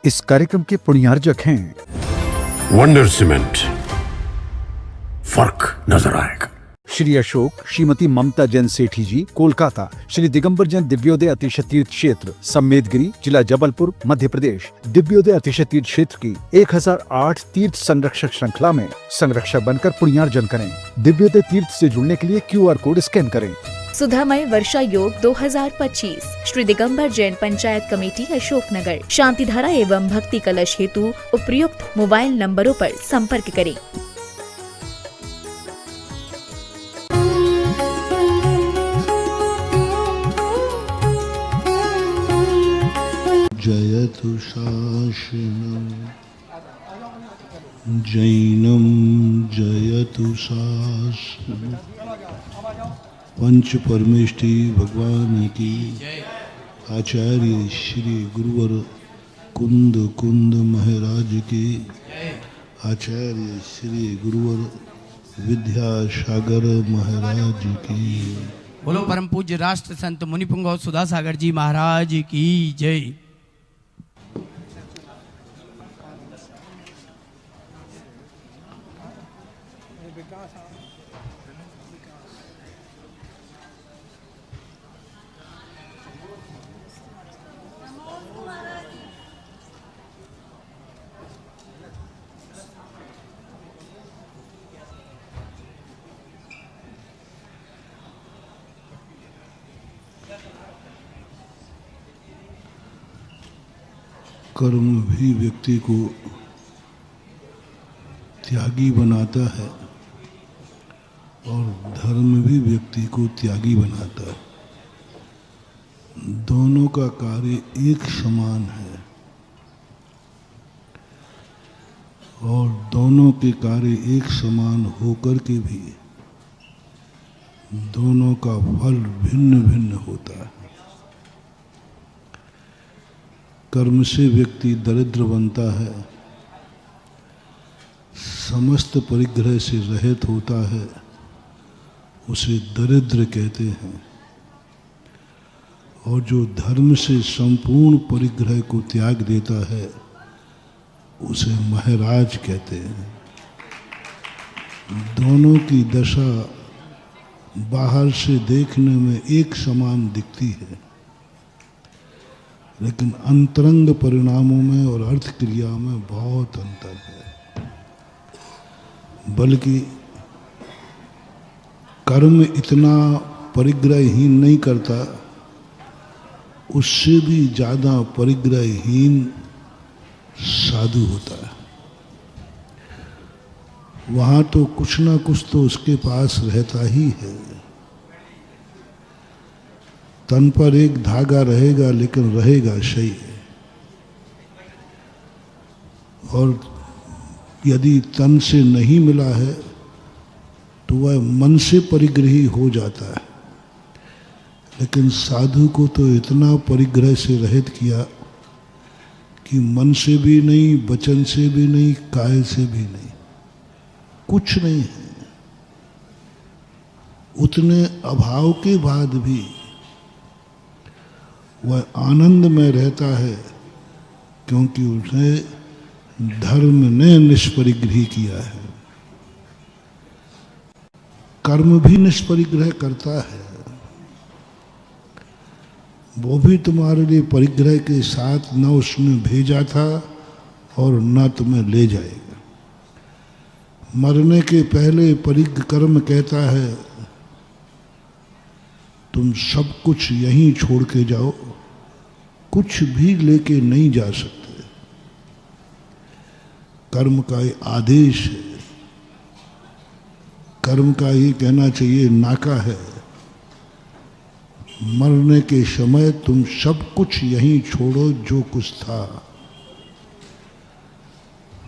इस कार्यक्रम के पुण्यार्जक हैं वंडर सीमेंट, फर्क नजर आएगा। श्री अशोक, श्रीमती ममता जैन सेठी जी, कोलकाता। श्री दिगंबर जैन दिव्योदय अतिशय तीर्थ क्षेत्र, सम्मेदगिरी, जिला जबलपुर, मध्य प्रदेश। दिव्योदय अतिशय तीर्थ क्षेत्र की 1008 तीर्थ संरक्षक श्रृंखला में संरक्षक बनकर पुण्यार्जन करें। दिव्योदय तीर्थ से जुड़ने के लिए QR कोड स्कैन करें। सुधामय वर्षा योग 2025 श्री दिगंबर जैन पंचायत कमेटी अशोकनगर। शांतिधारा एवं भक्ति कलश हेतु उपयुक्त मोबाइल नंबरों पर संपर्क करें। जयतु शासनम् जैनम जयतु शासनम्। पंच परमेष्ठी भगवान की, आचार्य श्री गुरुवर कुंद कुंद महाराज की, आचार्य श्री गुरुवर विद्यासागर महाराज की। बोलो परम पूज्य राष्ट्र संत मुनिपुंगव सुधासागर जी महाराज की जय। कर्म भी व्यक्ति को त्यागी बनाता है और धर्म भी व्यक्ति को त्यागी बनाता है। दोनों का कार्य एक समान है और दोनों के कार्य एक समान होकर के भी दोनों का फल भिन्न भिन्न होता है। कर्म से व्यक्ति दरिद्र बनता है, समस्त परिग्रह से रहित होता है, उसे दरिद्र कहते हैं। और जो धर्म से संपूर्ण परिग्रह को त्याग देता है उसे महाराज कहते हैं। दोनों की दशा बाहर से देखने में एक समान दिखती है, लेकिन अंतरंग परिणामों में और अर्थ क्रिया में बहुत अंतर है। बल्कि कर्म इतना परिग्रहहीन नहीं करता, उससे भी ज़्यादा परिग्रहहीन साधु होता है। वहाँ तो कुछ ना कुछ तो उसके पास रहता ही है। तन पर एक धागा रहेगा लेकिन रहेगा सही है। और यदि तन से नहीं मिला है तो वह मन से परिग्रही हो जाता है। लेकिन साधु को तो इतना परिग्रह से रहित किया कि मन से भी नहीं, वचन से भी नहीं, काय से भी नहीं, कुछ नहीं है। उतने अभाव के बाद भी वह आनंद में रहता है, क्योंकि उसने धर्म ने निष्परिग्रह किया है। कर्म भी निष्परिग्रह करता है, वो भी तुम्हारे लिए परिग्रह के साथ न उसने भेजा था और न तुम्हें ले जाएगा। मरने के पहले परिक्रम कहता है तुम सब कुछ यहीं छोड़ के जाओ, कुछ भी लेके नहीं जा सकते। कर्म का ये आदेश है, कर्म का ये कहना चाहिए नाका है। मरने के समय तुम सब कुछ यहीं छोड़ो जो कुछ था।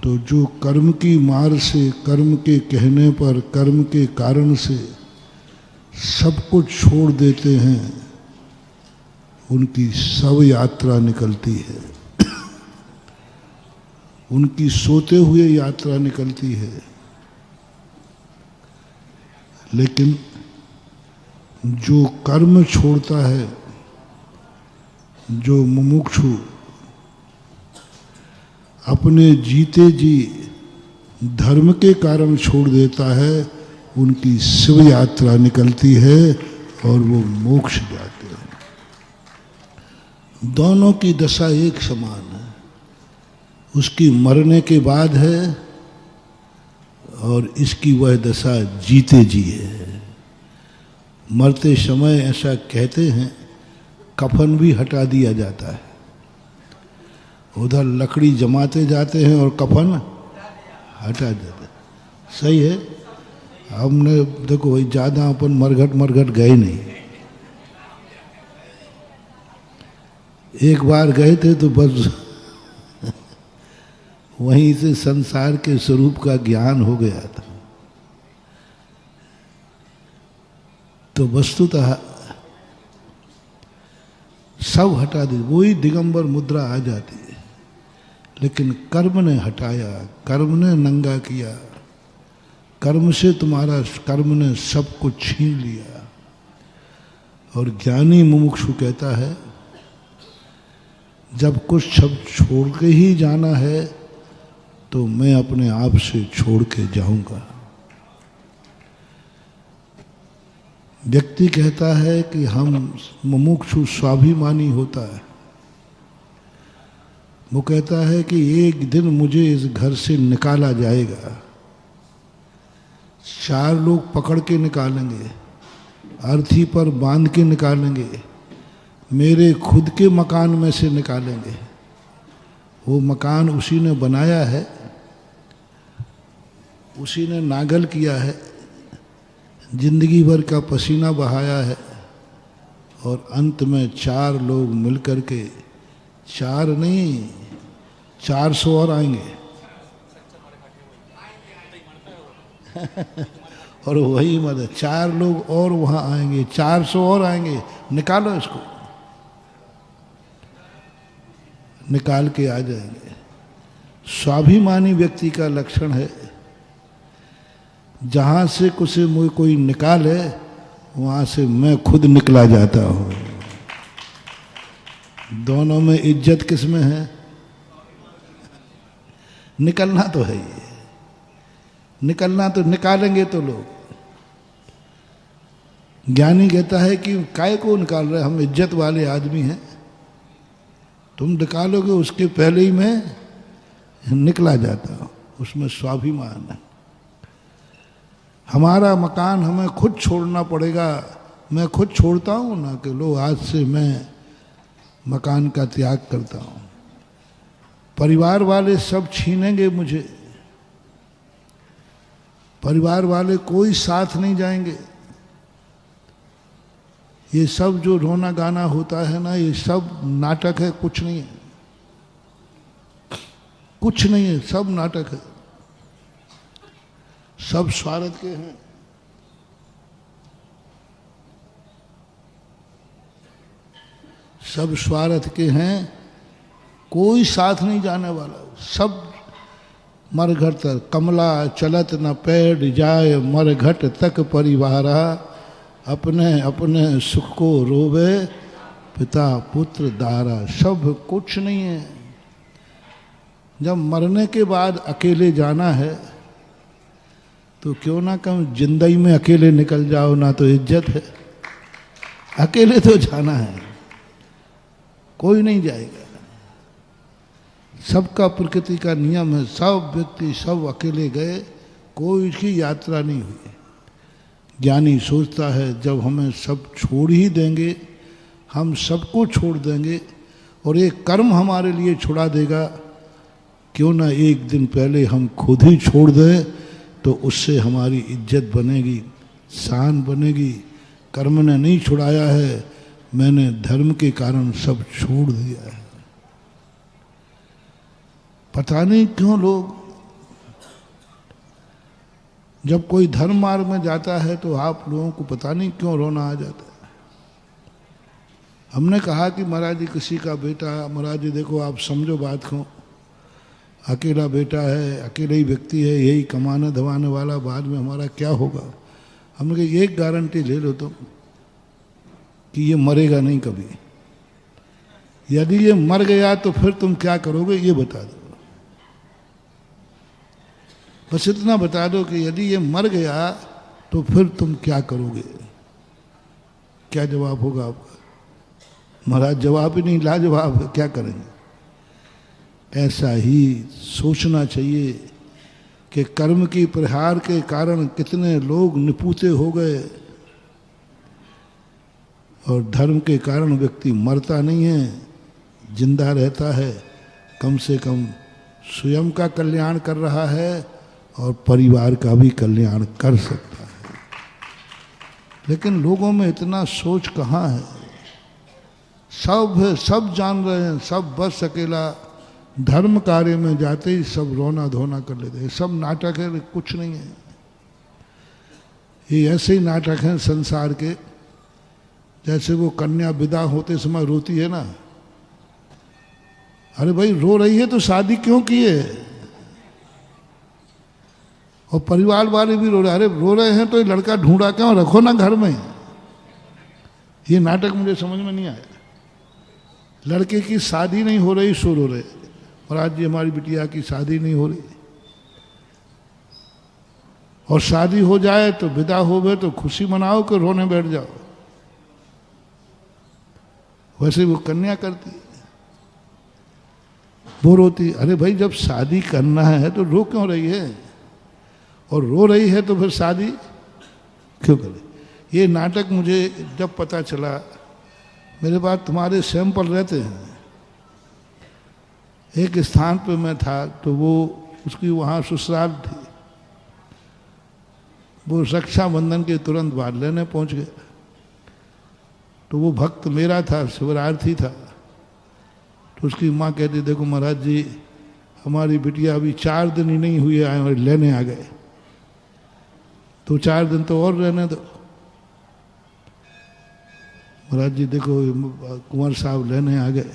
तो जो कर्म की मार से, कर्म के कहने पर, कर्म के कारण से सब कुछ छोड़ देते हैं, उनकी शव यात्रा निकलती है, उनकी सोते हुए यात्रा निकलती है। लेकिन जो कर्म छोड़ता है, जो मुमुक्षु, अपने जीते जी धर्म के कारण छोड़ देता है, उनकी शिव यात्रा निकलती है और वो मोक्ष जाते हैं। दोनों की दशा एक समान है। उसकी मरने के बाद है और इसकी वह दशा जीते जी है। मरते समय ऐसा कहते हैं कफन भी हटा दिया जाता है। उधर लकड़ी जमाते जाते हैं और कफन हटा देते। सही है। हमने देखो भाई ज़्यादा अपन मरघट गए नहीं। एक बार गए थे तो बस वहीं से संसार के स्वरूप का ज्ञान हो गया था। तो वस्तुतः सब हटा दी, वही दिगंबर मुद्रा आ जाती है। लेकिन कर्म ने हटाया, कर्म ने नंगा किया, कर्म से तुम्हारा कर्म ने सब कुछ छीन लिया। और ज्ञानी मुमुक्षु कहता है जब कुछ सब छोड़ के ही जाना है तो मैं अपने आप से छोड़ के जाऊंगा। व्यक्ति कहता है कि हम मुमुक्षु स्वाभिमानी होता है। वो कहता है कि एक दिन मुझे इस घर से निकाला जाएगा, 4 लोग पकड़ के निकालेंगे, अर्थी पर बांध के निकालेंगे, मेरे खुद के मकान में से निकालेंगे। वो मकान उसी ने बनाया है, उसी ने नागल किया है, जिंदगी भर का पसीना बहाया है। और अंत में 4 लोग मिलकर के, 4 नहीं 400 और आएंगे और वही मदद 4 लोग और वहां आएंगे, 400 और आएंगे। निकालो इसको, निकाल के आ जाएंगे। स्वाभिमानी व्यक्ति का लक्षण है जहां से कोई निकाले वहां से मैं खुद निकला जाता हूं। दोनों में इज्जत किस में है? निकलना तो है ही, निकलना तो निकालेंगे तो लोग। ज्ञानी कहता है कि काय को निकाल रहे, हम इज्जत वाले आदमी हैं, तुम निकालोगे उसके पहले ही मैं निकला जाता हूं। उसमें स्वाभिमान है। हमारा मकान हमें खुद छोड़ना पड़ेगा। मैं खुद छोड़ता हूं ना कि लो आज से मैं मकान का त्याग करता हूं। परिवार वाले सब छीनेंगे मुझे, परिवार वाले कोई साथ नहीं जाएंगे। ये सब जो रोना गाना होता है ना, ये सब नाटक है, कुछ नहीं है, कुछ नहीं है, सब नाटक है, सब स्वार्थ के हैं। सब स्वार्थ के हैं, कोई साथ नहीं जाने वाला। सब मरघट तक कमला चलत न पैड जाए, मरघट तक परिवारा, अपने अपने सुख को रोवे, पिता पुत्र दारा। सब कुछ नहीं है। जब मरने के बाद अकेले जाना है तो क्यों ना कम जिंदगी में अकेले निकल जाओ, ना तो इज्जत है। अकेले तो जाना है, कोई नहीं जाएगा। सबका प्रकृति का नियम है, सब व्यक्ति सब अकेले गए, कोई की यात्रा नहीं हुई। ज्ञानी सोचता है जब हमें सब छोड़ ही देंगे, हम सबको छोड़ देंगे और एक कर्म हमारे लिए छुड़ा देगा, क्यों ना एक दिन पहले हम खुद ही छोड़ दें, तो उससे हमारी इज्जत बनेगी, शान बनेगी। कर्म ने नहीं छुड़ाया है, मैंने धर्म के कारण सब छोड़ दिया है। पता नहीं क्यों लोग जब कोई धर्म मार्ग में जाता है तो आप लोगों को पता नहीं क्यों रोना आ जाता है। हमने कहा कि महाराज जी किसी का बेटा, महाराज जी देखो आप समझो बात को, अकेला बेटा है, अकेले ही व्यक्ति है, यही कमाने धमाने वाला, बाद में हमारा क्या होगा। हमने कहा एक गारंटी ले लो तुम कि ये मरेगा नहीं कभी। यदि ये मर गया तो फिर तुम क्या करोगे ये बता दो। बस इतना बता दो कि यदि ये मर गया तो फिर तुम क्या करोगे, क्या जवाब होगा आपका? महाराज जवाब ही नहीं, लाजवाब है, क्या करेंगे? ऐसा ही सोचना चाहिए कि कर्म की प्रहार के कारण कितने लोग निपुते हो गए, और धर्म के कारण व्यक्ति मरता नहीं है, जिंदा रहता है, कम से कम स्वयं का कल्याण कर रहा है और परिवार का भी कल्याण कर सकता है। लेकिन लोगों में इतना सोच कहाँ है? सब जान रहे हैं, सब बस अकेला धर्म कार्य में जाते ही सब रोना धोना कर लेते हैं। सब नाटक है, कुछ नहीं है। ये ऐसे ही नाटक हैं संसार के, जैसे वो कन्या विदा होते समय रोती है ना, अरे भाई रो रही है तो शादी क्यों की है? और परिवार वाले भी रो रहे, अरे रो रहे हैं तो ये लड़का ढूंढा क्यों, रखो ना घर में। ये नाटक मुझे समझ में नहीं आया। लड़के की शादी नहीं हो रही सो रो रहे, और आज जी हमारी बिटिया की शादी नहीं हो रही, और शादी हो जाए तो विदा हो गए तो खुशी मनाओ कि रोने बैठ जाओ। वैसे वो कन्या करती, वो रोती, अरे भाई जब शादी करना है तो रो क्यों रही है, और रो रही है तो फिर शादी क्यों करे? ये नाटक मुझे जब पता चला, मेरे पास तुम्हारे सैंपल रहते हैं। एक स्थान पे मैं था तो वो उसकी वहाँ ससुराल थी, वो रक्षाबंधन के तुरंत बाद लेने पहुँच गए। तो वो भक्त मेरा था, शिवरार्थी था। तो उसकी माँ कहती, देखो महाराज जी हमारी बिटिया अभी 4 दिन ही नहीं हुए आए और लेने आ गए, तो 4 दिन तो और रहने दो। महाराज जी देखो कुंवर साहब लेने आ गए।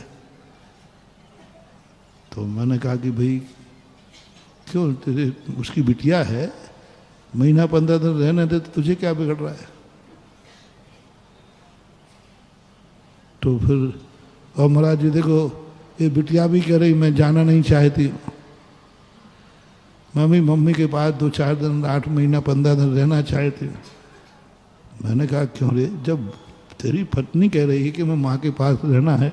तो मैंने कहा कि भाई क्यों, तेरे उसकी बिटिया है, महीना 15 दिन रहने दे, तो तुझे क्या बिगड़ रहा है? तो फिर और महाराज जी देखो ये बिटिया भी कह रही मैं जाना नहीं चाहती, मैं भी मम्मी के पास 2-4 दिन 8 महीना 15 दिन रहना चाहती हूँ। मैंने कहा क्यों रे, जब तेरी पत्नी कह रही है कि मैं माँ के पास रहना है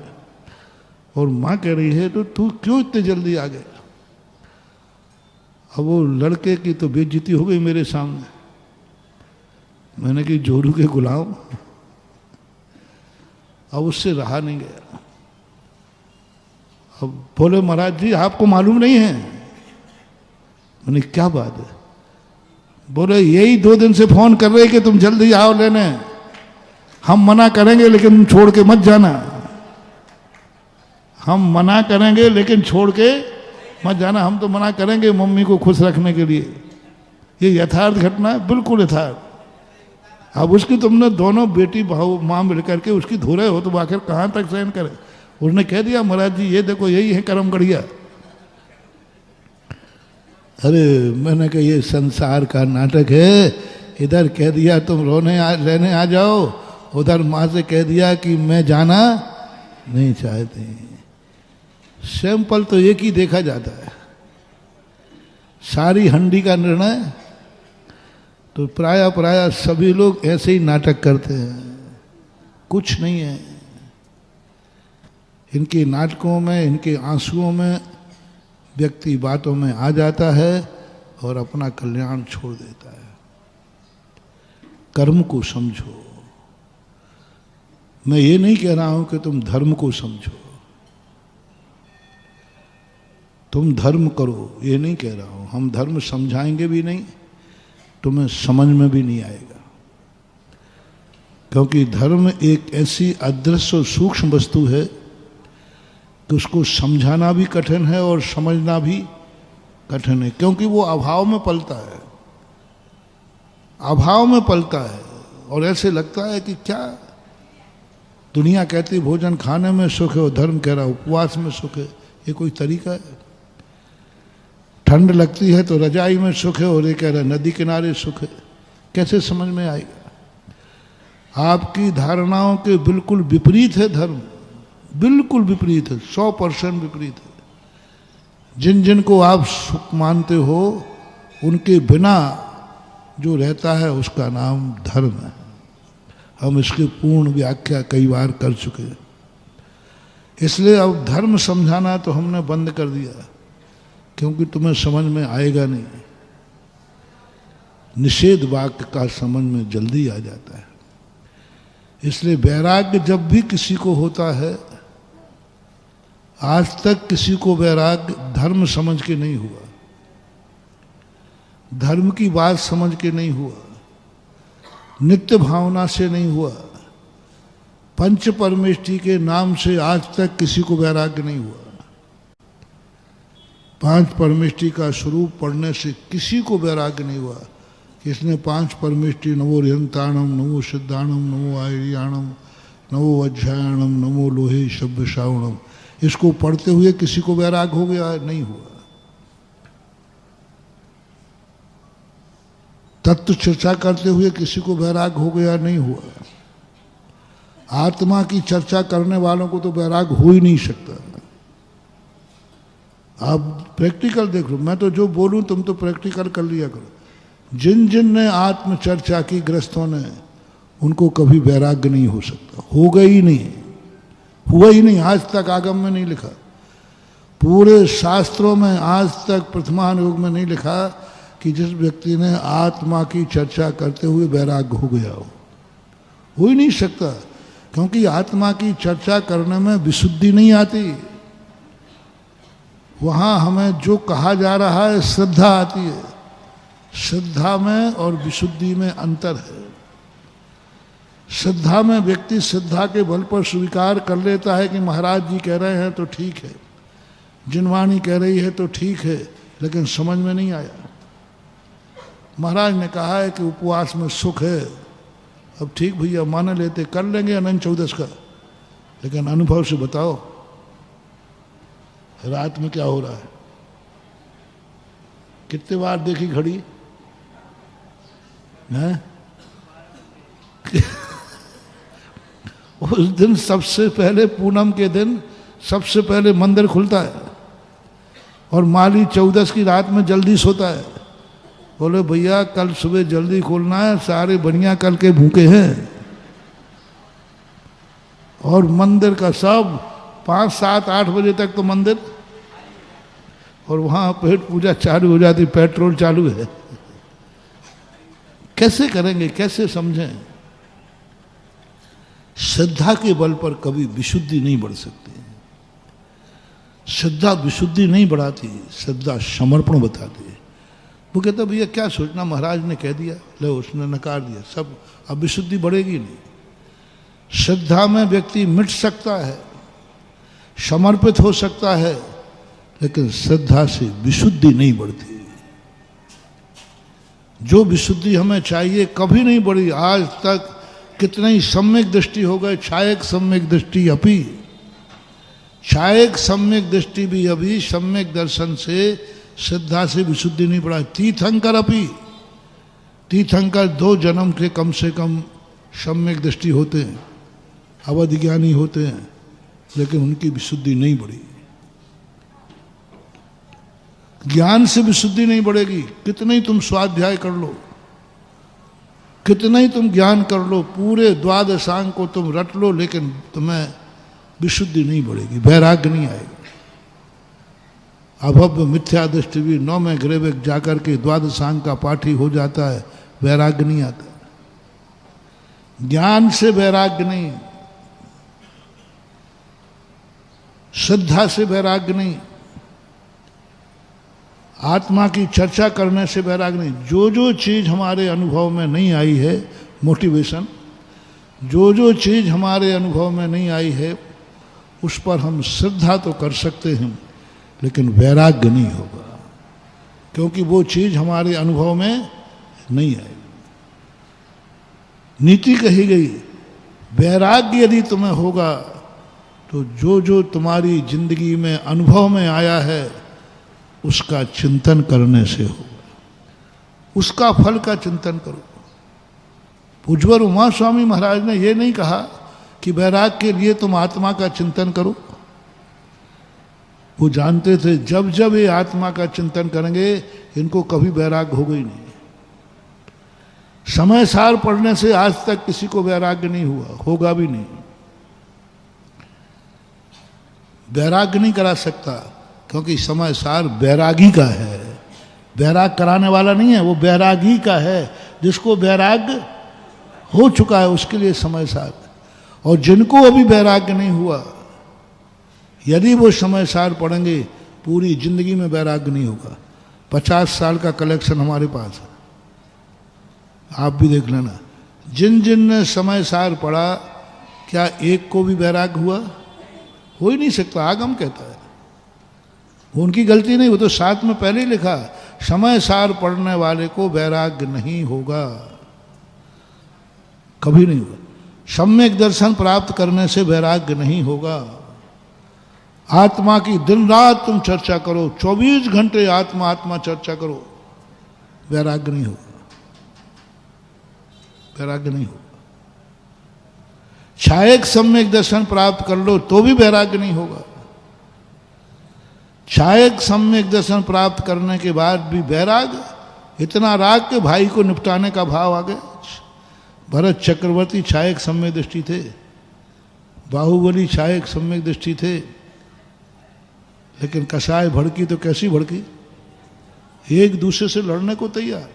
और माँ कह रही है, तो तू क्यों इतने जल्दी आ गया? अब वो लड़के की तो बेइज्जती हो गई मेरे सामने। मैंने कि जोरू के गुलाम, अब उससे रहा नहीं गया। अब बोले महाराज जी आपको मालूम नहीं है। मैंने क्या बात है? बोले यही 2 दिन से फोन कर रहे कि तुम जल्दी आओ लेने, हम मना करेंगे लेकिन तुम छोड़ के मत जाना। हम मना करेंगे लेकिन छोड़ के मत जाना, हम तो मना करेंगे मम्मी को खुश रखने के लिए। ये यथार्थ घटना है, बिल्कुल यथार्थ। अब उसकी तुमने दोनों बेटी भाव माँ मिल करके उसकी धो रहे हो, तो आखिर कहाँ तक सहन करे? उसने कह दिया महाराज जी ये देखो यही है कर्म गढ़िया। अरे मैंने कहा ये संसार का नाटक है। इधर कह दिया तुम रहने आ जाओ, उधर माँ से कह दिया कि मैं जाना नहीं चाहती। सैंपल तो एक ही देखा जाता है, सारी हंडी का निर्णय तो प्राय सभी लोग ऐसे ही नाटक करते हैं, कुछ नहीं है इनके नाटकों में, इनके आंसुओं में व्यक्ति बातों में आ जाता है और अपना कल्याण छोड़ देता है। कर्म को समझो। मैं ये नहीं कह रहा हूं कि तुम धर्म को समझो, तुम धर्म करो, ये नहीं कह रहा हूं। हम धर्म समझाएंगे भी नहीं, तुम्हें समझ में भी नहीं आएगा, क्योंकि धर्म एक ऐसी अदृश्य और सूक्ष्म वस्तु है कि उसको समझाना भी कठिन है और समझना भी कठिन है, क्योंकि वो अभाव में पलता है, अभाव में पलता है। और ऐसे लगता है कि क्या दुनिया कहती भोजन खाने में सुख है और धर्म कह रहा उपवास में सुख है। ये कोई तरीका है? ठंड लगती है तो रजाई में सुख है और ये कह रहा नदी किनारे सुख है। कैसे समझ में आएगा? आपकी धारणाओं के बिल्कुल विपरीत है धर्म, बिल्कुल विपरीत है, 100% विपरीत है। जिन जिन को आप सुख मानते हो उनके बिना जो रहता है उसका नाम धर्म है। हम इसकी पूर्ण व्याख्या कई बार कर चुके हैं, इसलिए अब धर्म समझाना तो हमने बंद कर दिया, क्योंकि तुम्हें समझ में आएगा नहीं। निषेध वाक्य का समझ में जल्दी आ जाता है। इसलिए वैराग्य जब भी किसी को होता है, आज तक किसी को वैराग्य धर्म समझ के नहीं हुआ, धर्म की बात समझ के नहीं हुआ, नित्य भावना से नहीं हुआ, पंच परमेष्टि के नाम से आज तक किसी को वैराग्य नहीं हुआ। पांच परमेष्टि का स्वरूप पढ़ने से किसी को वैराग्य नहीं हुआ। इसने पांच परमेष्टि नमो रिहंताणम, नमो सिद्धाणम, नमो आयरियाणम, नमो वज्रायणम, नमो लोहे शब्द श्रावणम, इसको पढ़ते हुए किसी को वैराग्य हो गया? नहीं हुआ। तत्व चर्चा करते हुए किसी को वैराग्य हो गया? नहीं हुआ। आत्मा की चर्चा करने वालों को तो वैराग्य हो ही नहीं सकता। आप प्रैक्टिकल देख लो, मैं तो जो बोलूं तुम तो प्रैक्टिकल कर लिया करो। जिन जिन ने आत्म चर्चा की ग्रस्तों ने, उनको कभी वैराग्य नहीं हो सकता, होगा ही नहीं, हुआ ही नहीं। आज तक आगम में नहीं लिखा, पूरे शास्त्रों में आज तक प्रथमान योग में नहीं लिखा कि जिस व्यक्ति ने आत्मा की चर्चा करते हुए वैराग्य हो गया हो ही नहीं सकता, क्योंकि आत्मा की चर्चा करने में विशुद्धि नहीं आती। वहां हमें जो कहा जा रहा है श्रद्धा आती है। श्रद्धा में और विशुद्धि में अंतर है। श्रद्धा में व्यक्ति श्रद्धा के बल पर स्वीकार कर लेता है कि महाराज जी कह रहे हैं तो ठीक है, जिनवाणी कह रही है तो ठीक है, लेकिन समझ में नहीं आया। महाराज ने कहा है कि उपवास में सुख है, अब ठीक भैया मान लेते, कर लेंगे अनंत चौदस का, लेकिन अनुभव से बताओ रात में क्या हो रहा है। कितने बार देखी घड़ी है? उस दिन सबसे पहले, पूनम के दिन सबसे पहले मंदिर खुलता है और माली चौदस की रात में जल्दी सोता है। बोले भैया कल सुबह जल्दी खोलना है, सारे बनिया कल के भूखे हैं। और मंदिर का सब 5, 7, 8 बजे तक तो मंदिर, और वहां पेट पूजा चालू हो जाती, पेट्रोल चालू है। कैसे करेंगे, कैसे समझें? श्रद्धा के बल पर कभी विशुद्धि नहीं बढ़ सकती। श्रद्धा विशुद्धि नहीं बढ़ाती, श्रद्धा समर्पण बताती है। वो कहता भैया क्या सोचना, महाराज ने कह दिया, ले उसने नकार दिया, सब अब विशुद्धि बढ़ेगी नहीं। श्रद्धा में व्यक्ति मिट सकता है, समर्पित हो सकता है, लेकिन श्रद्धा से विशुद्धि नहीं बढ़ती। जो विशुद्धि हमें चाहिए कभी नहीं बढ़ी। आज तक कितने ही सम्यक दृष्टि हो गए, छायक सम्यक दृष्टि अपी, छायक सम्यक दृष्टि भी अभी सम्यक दर्शन से, श्रद्धा से विशुद्धि नहीं बढ़ा। तीर्थंकर अपी, तीर्थंकर 2 जन्म के कम से कम सम्यक दृष्टि होते हैं, अवधि ज्ञानी होते हैं, लेकिन उनकी विशुद्धि नहीं बढ़ी। ज्ञान से विशुद्धि नहीं बढ़ेगी। कितना ही तुम स्वाध्याय कर लो, कितना ही तुम ज्ञान कर लो, पूरे द्वादशांग को तुम रट लो, लेकिन तुम्हें विशुद्धि नहीं बढ़ेगी, वैराग्य नहीं आएगा। अभव्य मिथ्या दृष्टि भी 9वें ग्रह जाकर के द्वादशांग का पाठी हो जाता है, वैराग्य नहीं आता। ज्ञान से वैराग्य नहीं, श्रद्धा से वैराग्य नहीं, आत्मा की चर्चा करने से वैराग्य नहीं। जो जो चीज हमारे अनुभव में नहीं आई है, मोटिवेशन, जो जो चीज हमारे अनुभव में नहीं आई है, उस पर हम श्रद्धा तो कर सकते हैं, लेकिन वैराग्य नहीं होगा, क्योंकि वो चीज हमारे अनुभव में नहीं आई। नीति कही गई, वैराग्य यदि तुम्हें होगा तो जो जो तुम्हारी जिंदगी में अनुभव में आया है उसका चिंतन करने से होगा, उसका फल का चिंतन करो। पूज्यवर उमा स्वामी महाराज ने यह नहीं कहा कि वैराग्य के लिए तुम आत्मा का चिंतन करो। वो जानते थे जब जब ये आत्मा का चिंतन करेंगे इनको कभी वैराग्य होगा ही नहीं। समय सार पढ़ने से आज तक किसी को वैराग्य नहीं हुआ, होगा भी नहीं। वैराग्य नहीं करा सकता क्योंकि समय सार बैरागी का है, वैराग कराने वाला नहीं है, वो बैरागी का है। जिसको वैराग्य हो चुका है उसके लिए समय सार। और जिनको अभी वैराग्य नहीं हुआ, यदि वो समय सार पढ़ेंगे पूरी जिंदगी में वैराग्य नहीं होगा। 50 साल का कलेक्शन हमारे पास है, आप भी देख लेना। जिन जिन ने समय सार पढ़ा, क्या एक को भी वैराग्य हुआ? हो ही नहीं सकता, आगम कहता है। वो उनकी गलती नहीं, वो तो साथ में पहले ही लिखा, समय सार पढ़ने वाले को वैराग्य नहीं होगा, कभी नहीं होगा। सम्यक दर्शन प्राप्त करने से वैराग्य नहीं होगा। आत्मा की दिन रात तुम चर्चा करो, 24 घंटे आत्मा आत्मा चर्चा करो, वैराग्य नहीं होगा, वैराग्य नहीं होगा। छायक सम्यक दर्शन प्राप्त कर लो तो भी वैराग्य नहीं होगा। छायक सम्यक दर्शन प्राप्त करने के बाद भी वैराग्य, इतना राग के भाई को निपटाने का भाव आ गया। भरत चक्रवर्ती छायक सम्यक दृष्टि थे, बाहुबली छायक सम्यक दृष्टि थे, लेकिन कसाय भड़की तो कैसी भड़की, एक दूसरे से लड़ने को तैयार।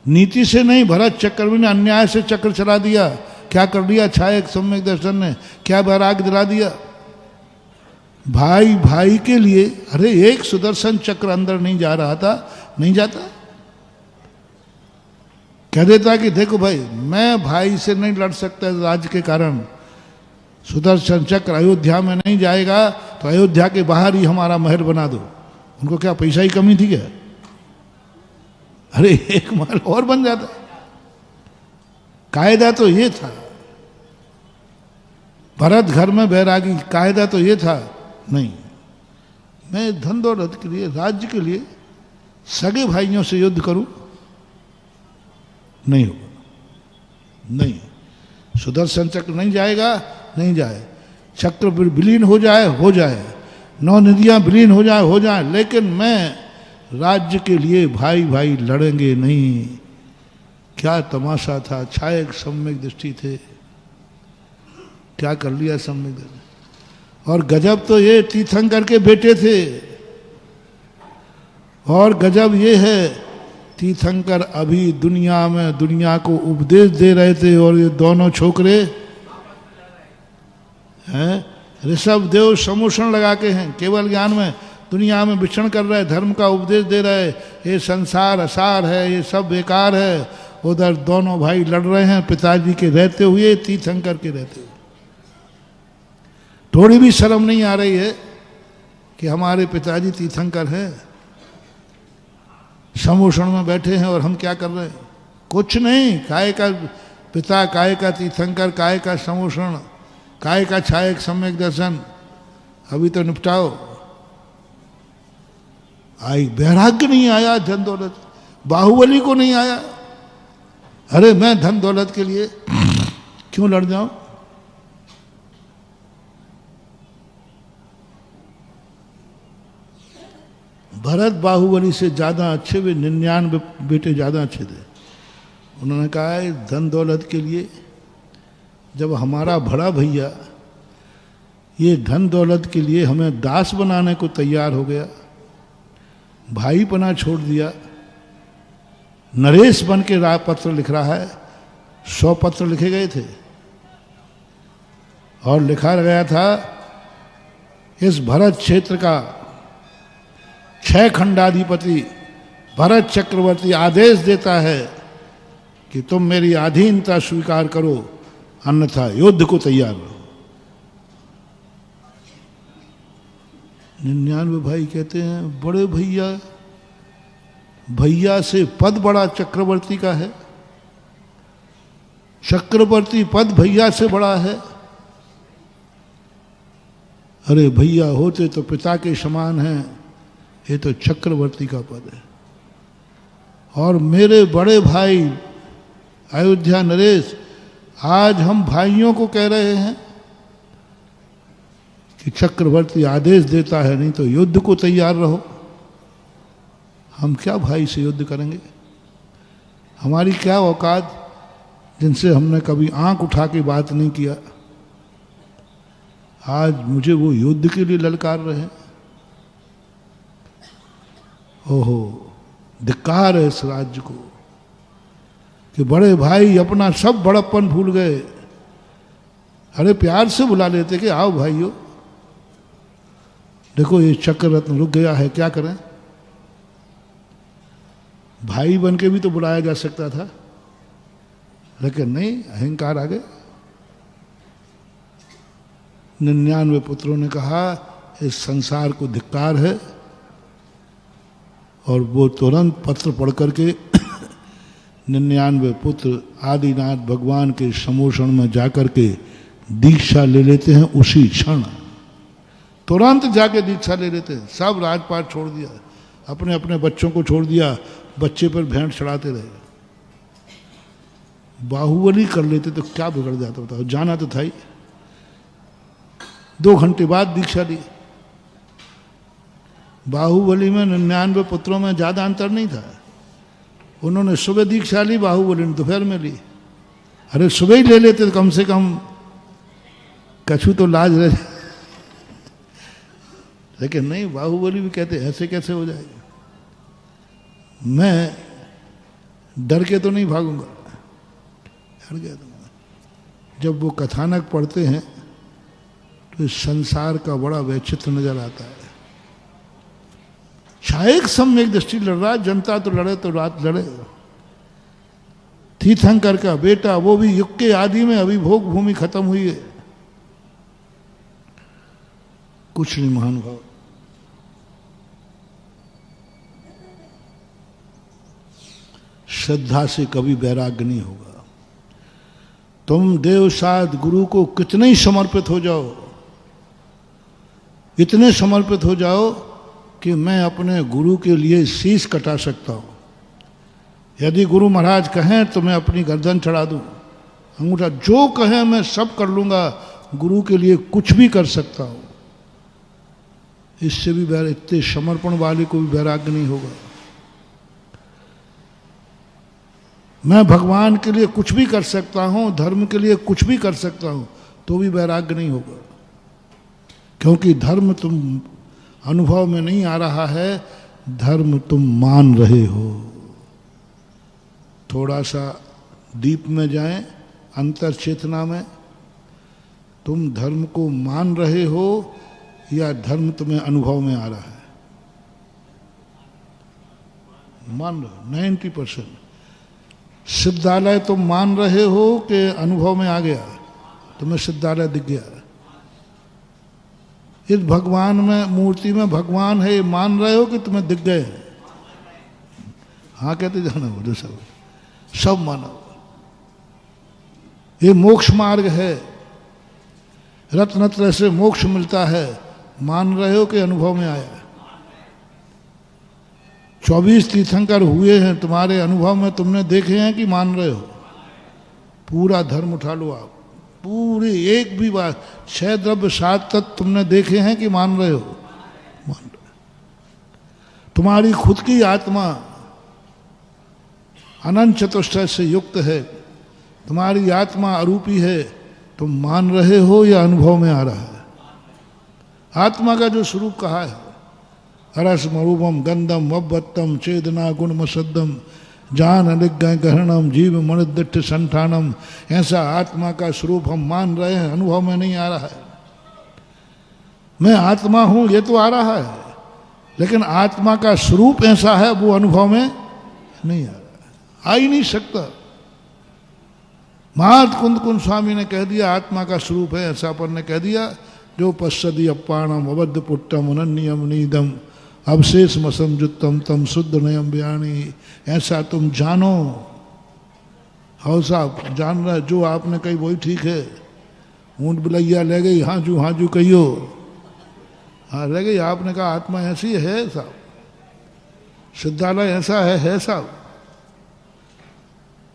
नीति से नहीं, भरत चक्रवर्ती ने अन्याय से चक्र चला दिया। क्या कर दिया छायक सम्यक दर्शन ने? क्या वैराग्य दिला दिया? भाई भाई के लिए, अरे एक सुदर्शन चक्र अंदर नहीं जा रहा था, नहीं जाता, कह देता कि देखो भाई मैं भाई से नहीं लड़ सकता राज्य के कारण, सुदर्शन चक्र अयोध्या में नहीं जाएगा तो अयोध्या के बाहर ही हमारा महल बना दो। उनको क्या पैसा की कमी थी क्या? अरे एक महल और बन जाता। कायदा तो ये था, भरत घर में बैरागी, कायदा तो ये था नहीं, मैं धन दौलत के लिए, राज्य के लिए सगे भाइयों से युद्ध करूं, नहीं होगा, नहीं। सुदर्शन चक्र नहीं जाएगा, नहीं जाए, चक्र विलीन हो जाए, हो जाए, 9 नदियां विलीन हो जाए, लेकिन मैं राज्य के लिए भाई भाई लड़ेंगे नहीं। क्या तमाशा था, छायक सम्यक दृष्टि थे, क्या कर लिया सम्यक दृष्टि। और गजब तो ये तीर्थंकर के बेटे थे, और गजब ये है तीर्थंकर अभी दुनिया में दुनिया को उपदेश दे रहे थे, और ये दोनों छोकरे हैं ऋषभ देव समूषण लगा के हैं, केवल ज्ञान में दुनिया में विचरण कर रहे, धर्म का उपदेश दे रहे, ये संसार असार है, ये सब बेकार है। उधर दोनों भाई लड़ रहे हैं पिताजी के रहते हुए, तीर्थंकर के रहते हुए। थोड़ी भी शर्म नहीं आ रही है कि हमारे पिताजी तीर्थंकर हैं, समूषण में बैठे हैं और हम क्या कर रहे हैं? कुछ नहीं, काय का पिता, काय का तीर्थंकर, काय का समूषण, काय का छायक सम्यक दर्शन, अभी तो निपटाओ। आई वैराग्य नहीं आया, धन दौलत, बाहुबली को नहीं आया। अरे मैं धन दौलत के लिए क्यों लड़ जाऊं? भरत बाहुबली से ज्यादा अच्छे, वे 99 बेटे ज्यादा अच्छे थे। उन्होंने कहा है धन दौलत के लिए, जब हमारा बड़ा भैया ये धन दौलत के लिए हमें दास बनाने को तैयार हो गया, भाई पना छोड़ दिया, नरेश बन के पत्र लिख रहा है। 100 पत्र लिखे गए थे और लिखा गया था इस भरत क्षेत्र का 6 खंडाधिपति भरत चक्रवर्ती आदेश देता है कि तुम मेरी अधीनता स्वीकार करो, अन्यथा युद्ध को तैयार रहो। 99 भाई कहते हैं बड़े भैया, भैया से पद बड़ा चक्रवर्ती का है, चक्रवर्ती पद भैया से बड़ा है। अरे भैया होते तो पिता के समान हैं, ये तो चक्रवर्ती का पद है। और मेरे बड़े भाई अयोध्या नरेश, आज हम भाइयों को कह रहे हैं कि चक्रवर्ती आदेश देता है नहीं तो युद्ध को तैयार रहो। हम क्या भाई से युद्ध करेंगे? हमारी क्या औकात जिनसे हमने कभी आंख उठा के बात नहीं किया, आज मुझे वो युद्ध के लिए ललकार रहे हैं। ओहो, धिक्कार है इस राज्य को कि बड़े भाई अपना सब बड़प्पन भूल गए। अरे प्यार से बुला लेते कि आओ भाइयों, देखो ये चक्र रत्न रुक गया है, क्या करें? भाई बन के भी तो बुलाया जा सकता था, लेकिन नहीं, अहंकार आ गए। 99 पुत्रों ने कहा इस संसार को धिक्कार है, और वो तुरंत पत्र पढ़ करके 99 पुत्र आदिनाथ भगवान के समोषण में जाकर के दीक्षा ले लेते हैं। उसी क्षण तुरंत जाके दीक्षा ले लेते हैं। सब राजपाट छोड़ दिया, अपने अपने बच्चों को छोड़ दिया, बच्चे पर भेंट चढ़ाते रहे। बाहुबली कर लेते तो क्या बिगड़ जाता, बताओ? जाना तो था ही। 2 घंटे बाद दीक्षा ली। बाहुबली में 99 पुत्रों में ज्यादा अंतर नहीं था। उन्होंने सुबह दीक्षा ली, बाहुबली ने दोपहर में ली। अरे सुबह ही ले लेते तो कम से कम कछु तो लाज रहे, लेकिन नहीं, बाहुबली भी कहते ऐसे कैसे हो जाएगा। मैं डर के तो नहीं भागूंगा, डर गया तो। जब वो कथानक पढ़ते हैं तो इस संसार का बड़ा वैचित्र नजर आता है। शायक सम्यक दृष्टि लड़ रहा, जनता तो लड़े तो रात लड़े। तीर्थंकर का बेटा, वो भी युग के आदि में, अभी भोग भूमि खत्म हुई है, कुछ नहीं महानुभाव। श्रद्धा से कभी वैराग्य नहीं होगा। तुम देव साध गुरु को कितने ही समर्पित हो जाओ, इतने समर्पित हो जाओ कि मैं अपने गुरु के लिए शीश कटा सकता हूं। यदि गुरु महाराज कहें तो मैं अपनी गर्दन चढ़ा दूं, अंगूठा जो कहें मैं सब कर लूंगा, गुरु के लिए कुछ भी कर सकता हूं। इससे भी इतने समर्पण वाले को भी वैराग्य नहीं होगा। मैं भगवान के लिए कुछ भी कर सकता हूं, धर्म के लिए कुछ भी कर सकता हूं, तो भी वैराग्य नहीं होगा। क्योंकि धर्म तुम अनुभव में नहीं आ रहा है, धर्म तुम मान रहे हो। थोड़ा सा डीप में जाएं, अंतर चेतना में, तुम धर्म को मान रहे हो या धर्म तुम्हें अनुभव में आ रहा है? मान रहे हो 90%। सिद्धालय तुम मान रहे हो कि अनुभव में आ गया, तुम्हें सिद्धालय दिख गया? इस भगवान में, मूर्ति में भगवान है, ये मान रहे हो कि तुम्हें दिख गए? हाँ कहते जाना, बोलो सब मानो। ये मोक्ष मार्ग है, रत्न से मोक्ष मिलता है, मान रहे हो कि अनुभव में आया? 24 तीर्थंकर हुए हैं तुम्हारे अनुभव में, तुमने देखे हैं कि मान रहे हो? पूरा धर्म उठा लो आप, पूरी एक भी बात, 6 द्रव्य 7 तत्व तुमने देखे हैं कि मान रहे हो? मान रहे। तुम्हारी खुद की आत्मा अनंत चतुष्टय से युक्त है, तुम्हारी आत्मा अरूपी है, तुम मान रहे हो या अनुभव में आ रहा है? आत्मा का जो स्वरूप कहा है, हरस मरूपम गंधम वब्बत्तम चेदना गुणमसद्दम जान अलिग्ञ गहनम जीव मणिदिट्ठ संठानम, ऐसा आत्मा का स्वरूप हम मान रहे हैं, अनुभव में नहीं आ रहा है। मैं आत्मा हूं ये तो आ रहा है, लेकिन आत्मा का स्वरूप ऐसा है वो अनुभव में नहीं आ रहा है, आ ही नहीं सकता। महात कुंद स्वामी ने कह दिया आत्मा का स्वरूप है, ऐसा अपन ने कह दिया, जो पश्यति अपाणम अबद्ध पुट्टम अनन्यम नीदम अवशेष मसंजुत्तम तम शुद्ध नयम व्याणी, ऐसा तुम जानो। हाँ साहब जान रहा, जो आपने कही वही ठीक है। ऊंट बिलैया ले गई हाजू कहियो, हाँ रह गई। आपने कहा आत्मा ऐसी है साहब, सिद्धालय ऐसा है साहब।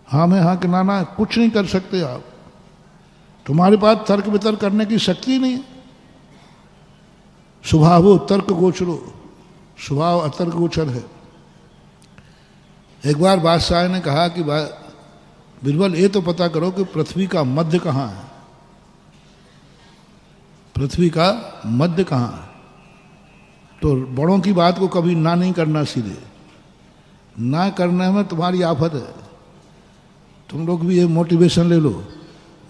हाँ में हाँ कि ना, कुछ नहीं कर सकते आप, तुम्हारे पास तर्क वितर्क करने की शक्ति नहीं है। स्वभावो तर्क गोचरो, स्वभाव अतर्क गोचर है। एक बार बादशाह ने कहा कि बीरबल ये तो पता करो कि पृथ्वी का मध्य कहाँ है, पृथ्वी का मध्य कहाँ है। तो बड़ों की बात को कभी ना नहीं करना, सीधे ना करने में तुम्हारी आफत है। तुम लोग भी ये मोटिवेशन ले लो,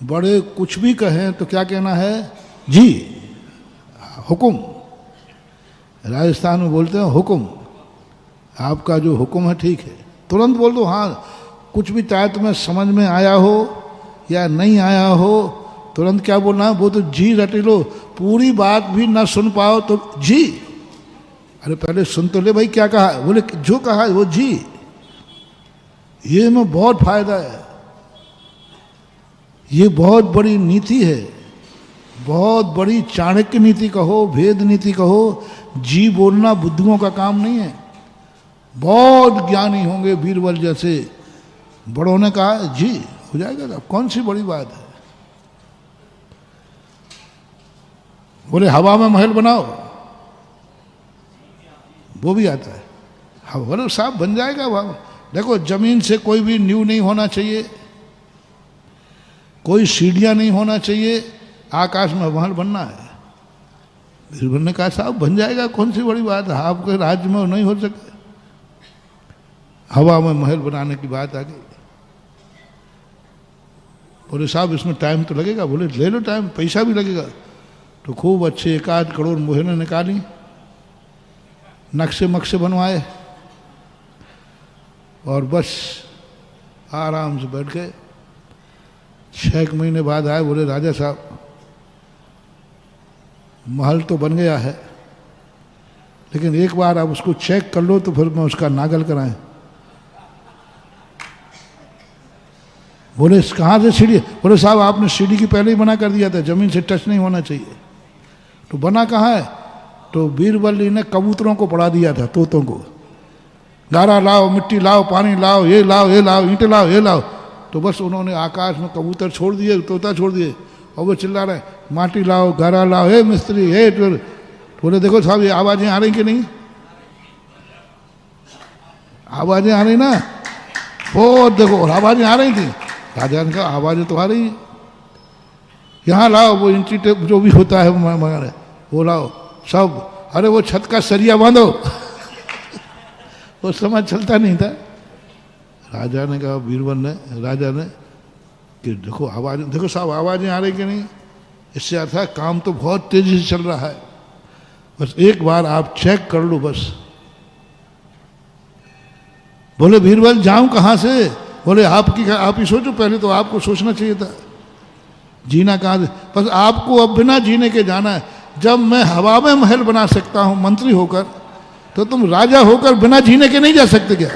बड़े कुछ भी कहें तो क्या कहना है, जी, हुकुम। राजस्थान में बोलते हैं हुकुम, आपका जो हुकुम है ठीक है, तुरंत बोल दो हाँ। कुछ भी चाहे तुम्हें समझ में आया हो या नहीं आया हो, तुरंत क्या बोलना है, वो तो जी रट लो। पूरी बात भी ना सुन पाओ तो जी, अरे पहले सुन तो ले भाई क्या कहा, बोले जो कहा वो जी। ये में बहुत फायदा है, ये बहुत बड़ी नीति है, बहुत बड़ी चाणक्य नीति कहो, भेद नीति कहो। जी बोलना बुद्धुओं का काम नहीं है। बहुत ज्ञानी होंगे बीरबल जैसे, बड़ों ने कहा जी हो जाएगा, तो कौन सी बड़ी बात है। बोले हवा में महल बनाओ, वो भी आता है। हाँ बोले साहब बन जाएगा हवा। देखो जमीन से कोई भी न्यू नहीं होना चाहिए, कोई सीढ़ियां नहीं होना चाहिए, आकाश में महल बनना है। बीरबल ने कहा साहब बन जाएगा, कौन सी बड़ी बात है, आपके राज्य में नहीं हो सके। हवा में महल बनाने की बात आ गई। बोले साहब इसमें टाइम तो लगेगा, बोले ले लो टाइम, पैसा भी लगेगा। तो खूब अच्छे 1-8 करोड़ मोहरें निकाली, नक्शे मक्शे बनवाए और बस आराम से बैठ गए। 6 महीने बाद आए, बोले राजा साहब महल तो बन गया है, लेकिन एक बार आप उसको चेक कर लो तो फिर मैं उसका नागल कराएं। बोले कहाँ से सीढ़ी, बोले साहब आपने सीढ़ी की पहले ही मना कर दिया था, जमीन से टच नहीं होना चाहिए। तो बना कहाँ है, तो बीरबल ने कबूतरों को पढ़ा दिया था, तोतों को, गारा लाओ, मिट्टी लाओ, पानी लाओ, ये लाओ, ये लाओ, ईंटें लाओ, ये लाओ। तो बस उन्होंने आकाश में कबूतर छोड़ दिए, तोता छोड़ दिए, और वो चिल्ला रहे माटी लाओ, गारा लाओ, हे मिस्त्री, हे। बोले देखो साहब ये आवाजें आ रही कि नहीं, आवाजें आ रही ना, वो देखो और आवाजें आ रही थी। राजा ने कहा आवाजें तो आ रही, यहाँ लाओ वो इंची टेप जो भी होता है मगर वो लाओ सब। अरे वो छत का सरिया बांधो वो समय चलता नहीं था। राजा ने कहा, बीरबल ने, राजा ने कि देखो आवाज, देखो साहब आवाजें आ रही कि नहीं, इससे अर्थ है काम तो बहुत तेजी से चल रहा है, बस एक बार आप चेक कर लो बस। बोले बीरबल जाऊं कहाँ से, बोले आप ही सोचो, पहले तो आपको सोचना चाहिए था, जीना कहाँ से, बस आपको अब बिना जीने के जाना है। जब मैं हवा में महल बना सकता हूं मंत्री होकर, तो तुम राजा होकर बिना जीने के नहीं जा सकते क्या,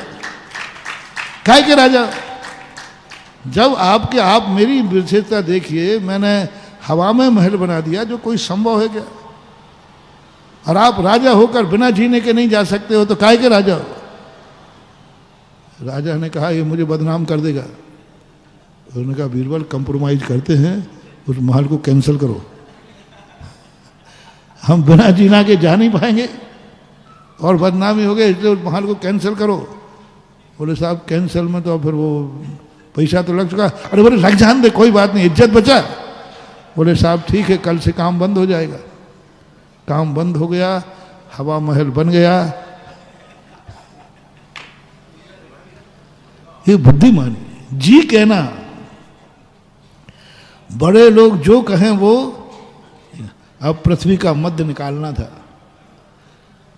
काहे के राजा। जब आप मेरी विशेषता देखिए, मैंने हवा में महल बना दिया, जो कोई संभव है क्या, और आप राजा होकर बिना जीने के नहीं जा सकते हो, तो काहे के राजा हो। राजा ने कहा ये मुझे बदनाम कर देगा। उन्होंने कहा बीरबल कंप्रोमाइज करते हैं, उस महल को कैंसिल करो, हम बिना जीना के जा नहीं पाएंगे और बदनामी हो गए, इसलिए उस महल को कैंसिल करो। बोले साहब कैंसिल में तो फिर वो पैसा तो लग चुका। अरे बोले लग जान दे, कोई बात नहीं, इज्जत बचा। बोले साहब ठीक है, कल से काम बंद हो जाएगा। काम बंद हो गया, हवा महल बन गया। ये बुद्धिमानी, जी कहना, बड़े लोग जो कहें वो। अब पृथ्वी का मध्य निकालना था,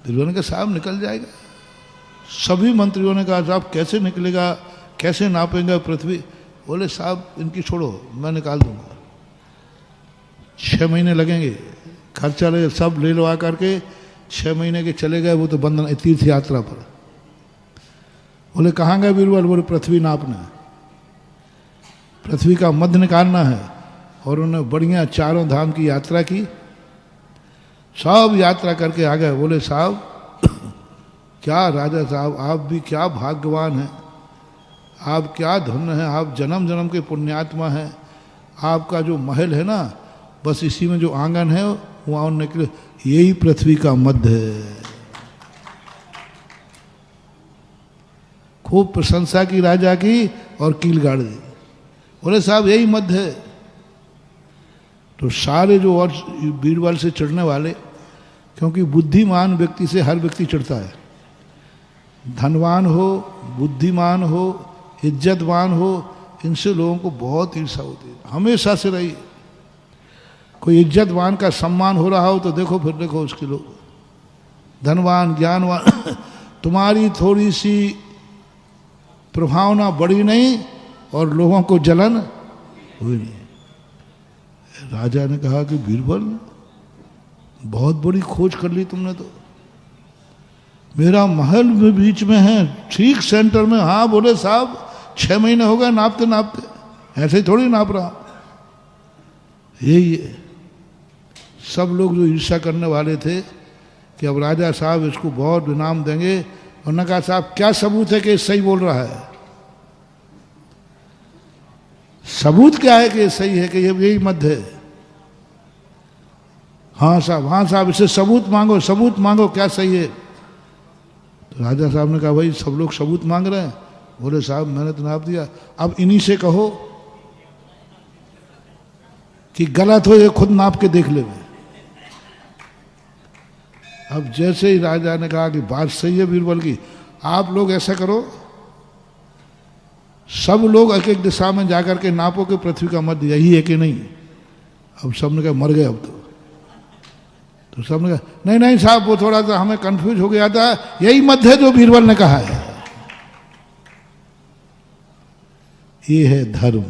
बीरबल के साहब निकल जाएगा। सभी मंत्रियों ने कहा साहब कैसे निकलेगा, कैसे नापेंगे पृथ्वी। बोले साहब इनकी छोड़ो, मैं निकाल दूंगा, 6 महीने लगेंगे, खर्चा लगेगा, सब ले लो आकर के। 6 महीने के चले गए, वो तो बंधन तीर्थ यात्रा पर। बोले कहाँ गए बीरबल, बोले पृथ्वी नापना है, पृथ्वी का मध्य निकालना है। और उन्होंने बढ़िया 4 धाम की यात्रा की, सब यात्रा करके आ गए। बोले साहब क्या राजा साहब, आप भी क्या भाग्यवान हैं, आप क्या धन्य हैं, आप जन्म जन्म के पुण्यात्मा हैं। आपका जो महल है ना, बस इसी में जो आंगन है वहाँ निकले, यही पृथ्वी का मध्य है। खूब प्रशंसा की राजा की और कील गाड़ दी। बोले साहब यही मध्य है। तो सारे जो और बीरबल से चढ़ने वाले, क्योंकि बुद्धिमान व्यक्ति से हर व्यक्ति चढ़ता है, धनवान हो, बुद्धिमान हो, इज्जतवान हो, इनसे लोगों को बहुत ईर्ष्या होती है, हमेशा से रही। कोई इज्जतवान का सम्मान हो रहा हो तो देखो, फिर देखो उसके लोग, धनवान ज्ञानवान तुम्हारी थोड़ी सी प्रभावना बढ़ी नहीं और लोगों को जलन हुई नहीं। राजा ने कहा कि बीरबल बहुत बड़ी खोज कर ली तुमने तो, मेरा महल में बीच में है, ठीक सेंटर में। हाँ बोले साहब 6 महीने हो गए नापते नापते, ऐसे ही थोड़ी नाप रहा। यही है, सब लोग जो ईर्ष्या करने वाले थे कि अब राजा साहब इसको बहुत इनाम देंगे, उन्होंने कहा साहब क्या सबूत है कि ये सही बोल रहा है? सबूत क्या है कि ये सही है, कि ये यही मध्य है? हाँ साहब इससे सबूत मांगो, सबूत मांगो क्या सही है। तो राजा साहब ने कहा भाई सब लोग सबूत मांग रहे हैं। बोले साहब मैंने तो नाप दिया, अब इन्हीं से कहो कि गलत हो ये खुद नाप के देख ले। अब जैसे ही राजा ने कहा कि बात सही है बीरबल की, आप लोग ऐसा करो, सब लोग एक एक दिशा में जाकर के नापो कि पृथ्वी का मध्य यही है कि नहीं। अब सबने कहा मर गए अब तो सबने कहा नहीं साहब वो थोड़ा सा हमें कंफ्यूज हो गया था, यही मध्य है जो बीरबल ने कहा है। ये है धर्म।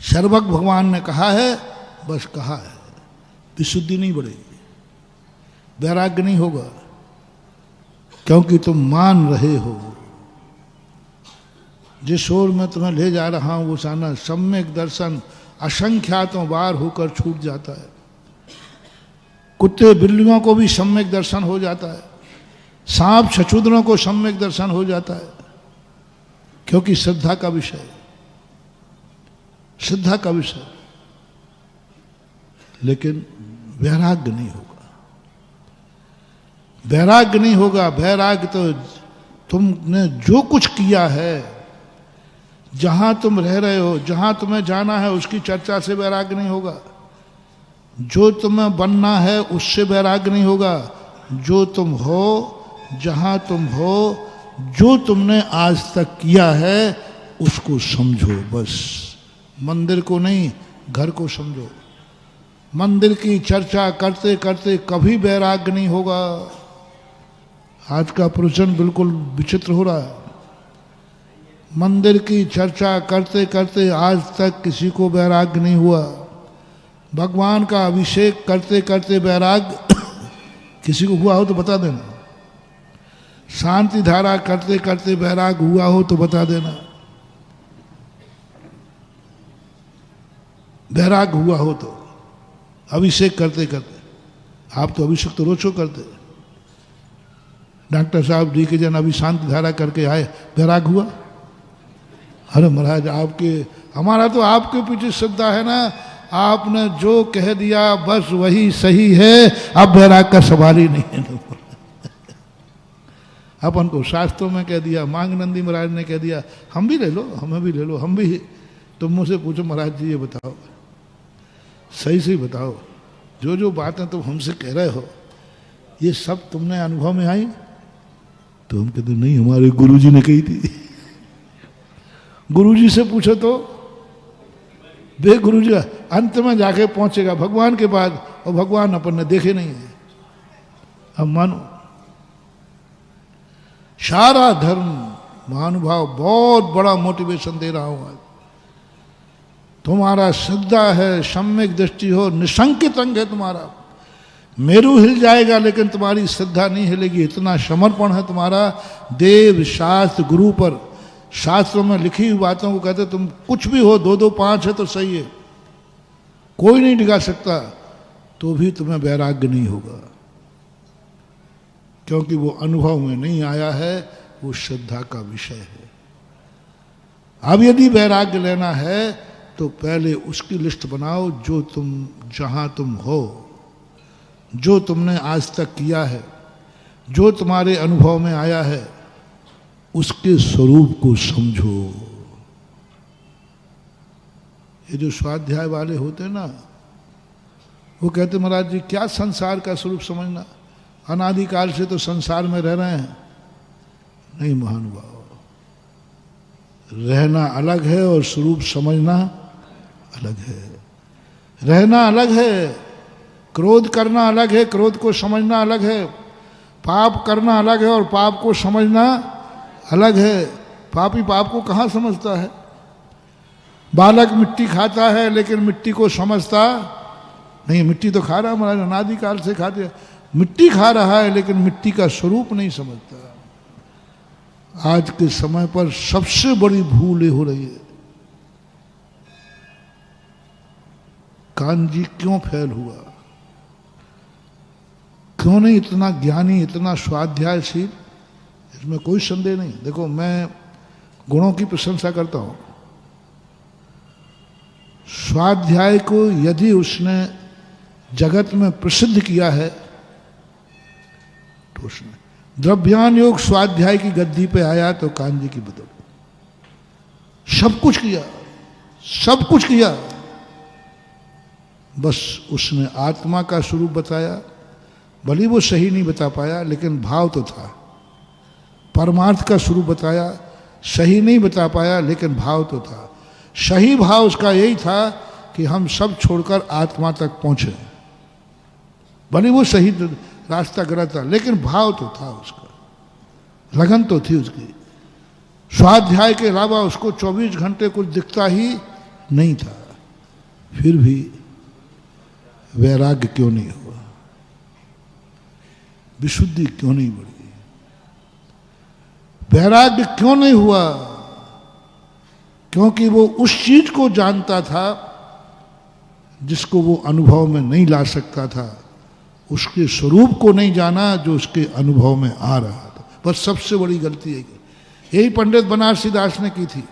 सर्वज्ञ भगवान ने कहा है, बस कहा है, विशुद्धि नहीं बढ़ेगी, वैराग्य नहीं होगा, क्योंकि तुम मान रहे हो जिस ओर मैं तुम्हें ले जा रहा हूं वो साना सम्यक दर्शन असंख्यातों बार होकर छूट जाता है। कुत्ते बिल्लियों को भी सम्यक दर्शन हो जाता है, सांप छछूदरों को सम्यक दर्शन हो जाता है, क्योंकि श्रद्धा का विषय है, श्रद्धा का विषय। लेकिन वैराग्य नहीं होगा, वैराग्य नहीं होगा। वैराग्य तो तुमने जो कुछ किया है, जहां तुम रह रहे हो, जहां तुम्हें जाना है उसकी चर्चा से वैराग्य नहीं होगा, जो तुम्हें बनना है उससे वैराग्य नहीं होगा। जो तुम हो, जहां तुम हो, जो तुमने आज तक किया है उसको समझो बस। मंदिर को नहीं, घर को समझो। मंदिर की चर्चा करते करते कभी वैराग्य नहीं होगा। आज का प्रवचन बिल्कुल विचित्र हो रहा है। मंदिर की चर्चा करते करते आज तक किसी को वैराग्य नहीं हुआ। भगवान का अभिषेक करते करते वैराग्य किसी को हुआ हो तो बता देना। शांति धारा करते करते वैराग्य हुआ हो तो बता देना। वैराग्य हुआ हो तो, अभिषेक करते करते, आप तो अभिषेक तो रोजो करते। डॉक्टर साहब डी के जन अभी शांति धारा करके आए, वैराग्य हुआ? अरे महाराज आपके, हमारा तो आपके पीछे श्रद्धा है ना, आपने जो कह दिया बस वही सही है, अब वैराग का सवाल ही नहीं है। अपन को शास्त्रों में कह दिया, मांगनंदी महाराज ने कह दिया, हम भी ले लो, हमें भी ले लो, हम भी। तुम मुझसे पूछो महाराज जी ये बताओ, सही से बताओ, जो जो बातें तुम हमसे कह रहे हो ये सब तुमने अनुभव में आई? तो हम कहते नहीं, हमारे गुरुजी ने कही थी। गुरुजी से पूछो तो वे गुरुजी अंत में जाके पहुंचेगा भगवान के पास, और भगवान अपन ने देखे नहीं है। अब मानो सारा धर्म महानुभाव बहुत बड़ा मोटिवेशन दे रहा हूं आज। तुम्हारा श्रद्धा है, सम्यक दृष्टि हो, निशंकित अंग है तुम्हारा। मेरू हिल जाएगा लेकिन तुम्हारी श्रद्धा नहीं हिलेगी, इतना समर्पण है तुम्हारा देव शास्त्र गुरु पर। शास्त्रों में लिखी हुई बातों को कहते तुम कुछ भी हो, 2 2 5 है तो सही है, कोई नहीं डिगा सकता, तो भी तुम्हें वैराग्य नहीं होगा, क्योंकि वो अनुभव में नहीं आया है, वो श्रद्धा का विषय है। अब यदि वैराग्य लेना है तो पहले उसकी लिस्ट बनाओ जो तुम जहां तुम हो, जो तुमने आज तक किया है, जो तुम्हारे अनुभव में आया है, उसके स्वरूप को समझो। ये जो स्वाध्याय वाले होते हैं ना, वो कहते महाराज जी क्या संसार का स्वरूप समझना, अनादिकाल से तो संसार में रह रहे हैं। नहीं महानुभाव, रहना अलग है और स्वरूप समझना अलग है। रहना अलग है, क्रोध करना अलग है, क्रोध को समझना अलग है। पाप करना अलग है और पाप को समझना अलग है। पापी पाप को कहाँ समझता है? बालक मिट्टी खाता है लेकिन मिट्टी को समझता नहीं। मिट्टी तो खा रहा है महाराज, अनादिकाल से खाते हैं। मिट्टी खा रहा है लेकिन मिट्टी का स्वरूप नहीं समझता। आज के समय पर सबसे बड़ी भूल हो रही है। कान्जी क्यों फेल हुआ? क्यों नहीं इतना ज्ञानी, इतना स्वाध्यायशील? इसमें कोई संदेह नहीं। देखो, मैं गुणों की प्रशंसा करता हूं। स्वाध्याय को यदि उसने जगत में प्रसिद्ध किया है तो उसने द्रव्यान योग स्वाध्याय की गद्दी पे आया तो कान्जी की बदौलत सब कुछ किया, सब कुछ किया। बस उसने आत्मा का स्वरूप बताया। भले वो सही नहीं बता पाया लेकिन भाव तो था। परमार्थ का स्वरूप बताया, सही नहीं बता पाया लेकिन भाव तो था। सही भाव उसका यही था कि हम सब छोड़कर आत्मा तक पहुंचे। भले वो सही रास्ता गलत था लेकिन भाव तो था उसका, लगन तो थी उसकी। स्वाध्याय के अलावा उसको 24 घंटे कुछ दिखता ही नहीं था। फिर भी वैराग्य क्यों नहीं हुआ? विशुद्धि क्यों नहीं बढ़ी? वैराग्य क्यों नहीं हुआ? क्योंकि वो उस चीज को जानता था जिसको वो अनुभव में नहीं ला सकता था। उसके स्वरूप को नहीं जाना जो उसके अनुभव में आ रहा था। बस सबसे बड़ी गलती है। यही पंडित बनारसी दास ने की थी।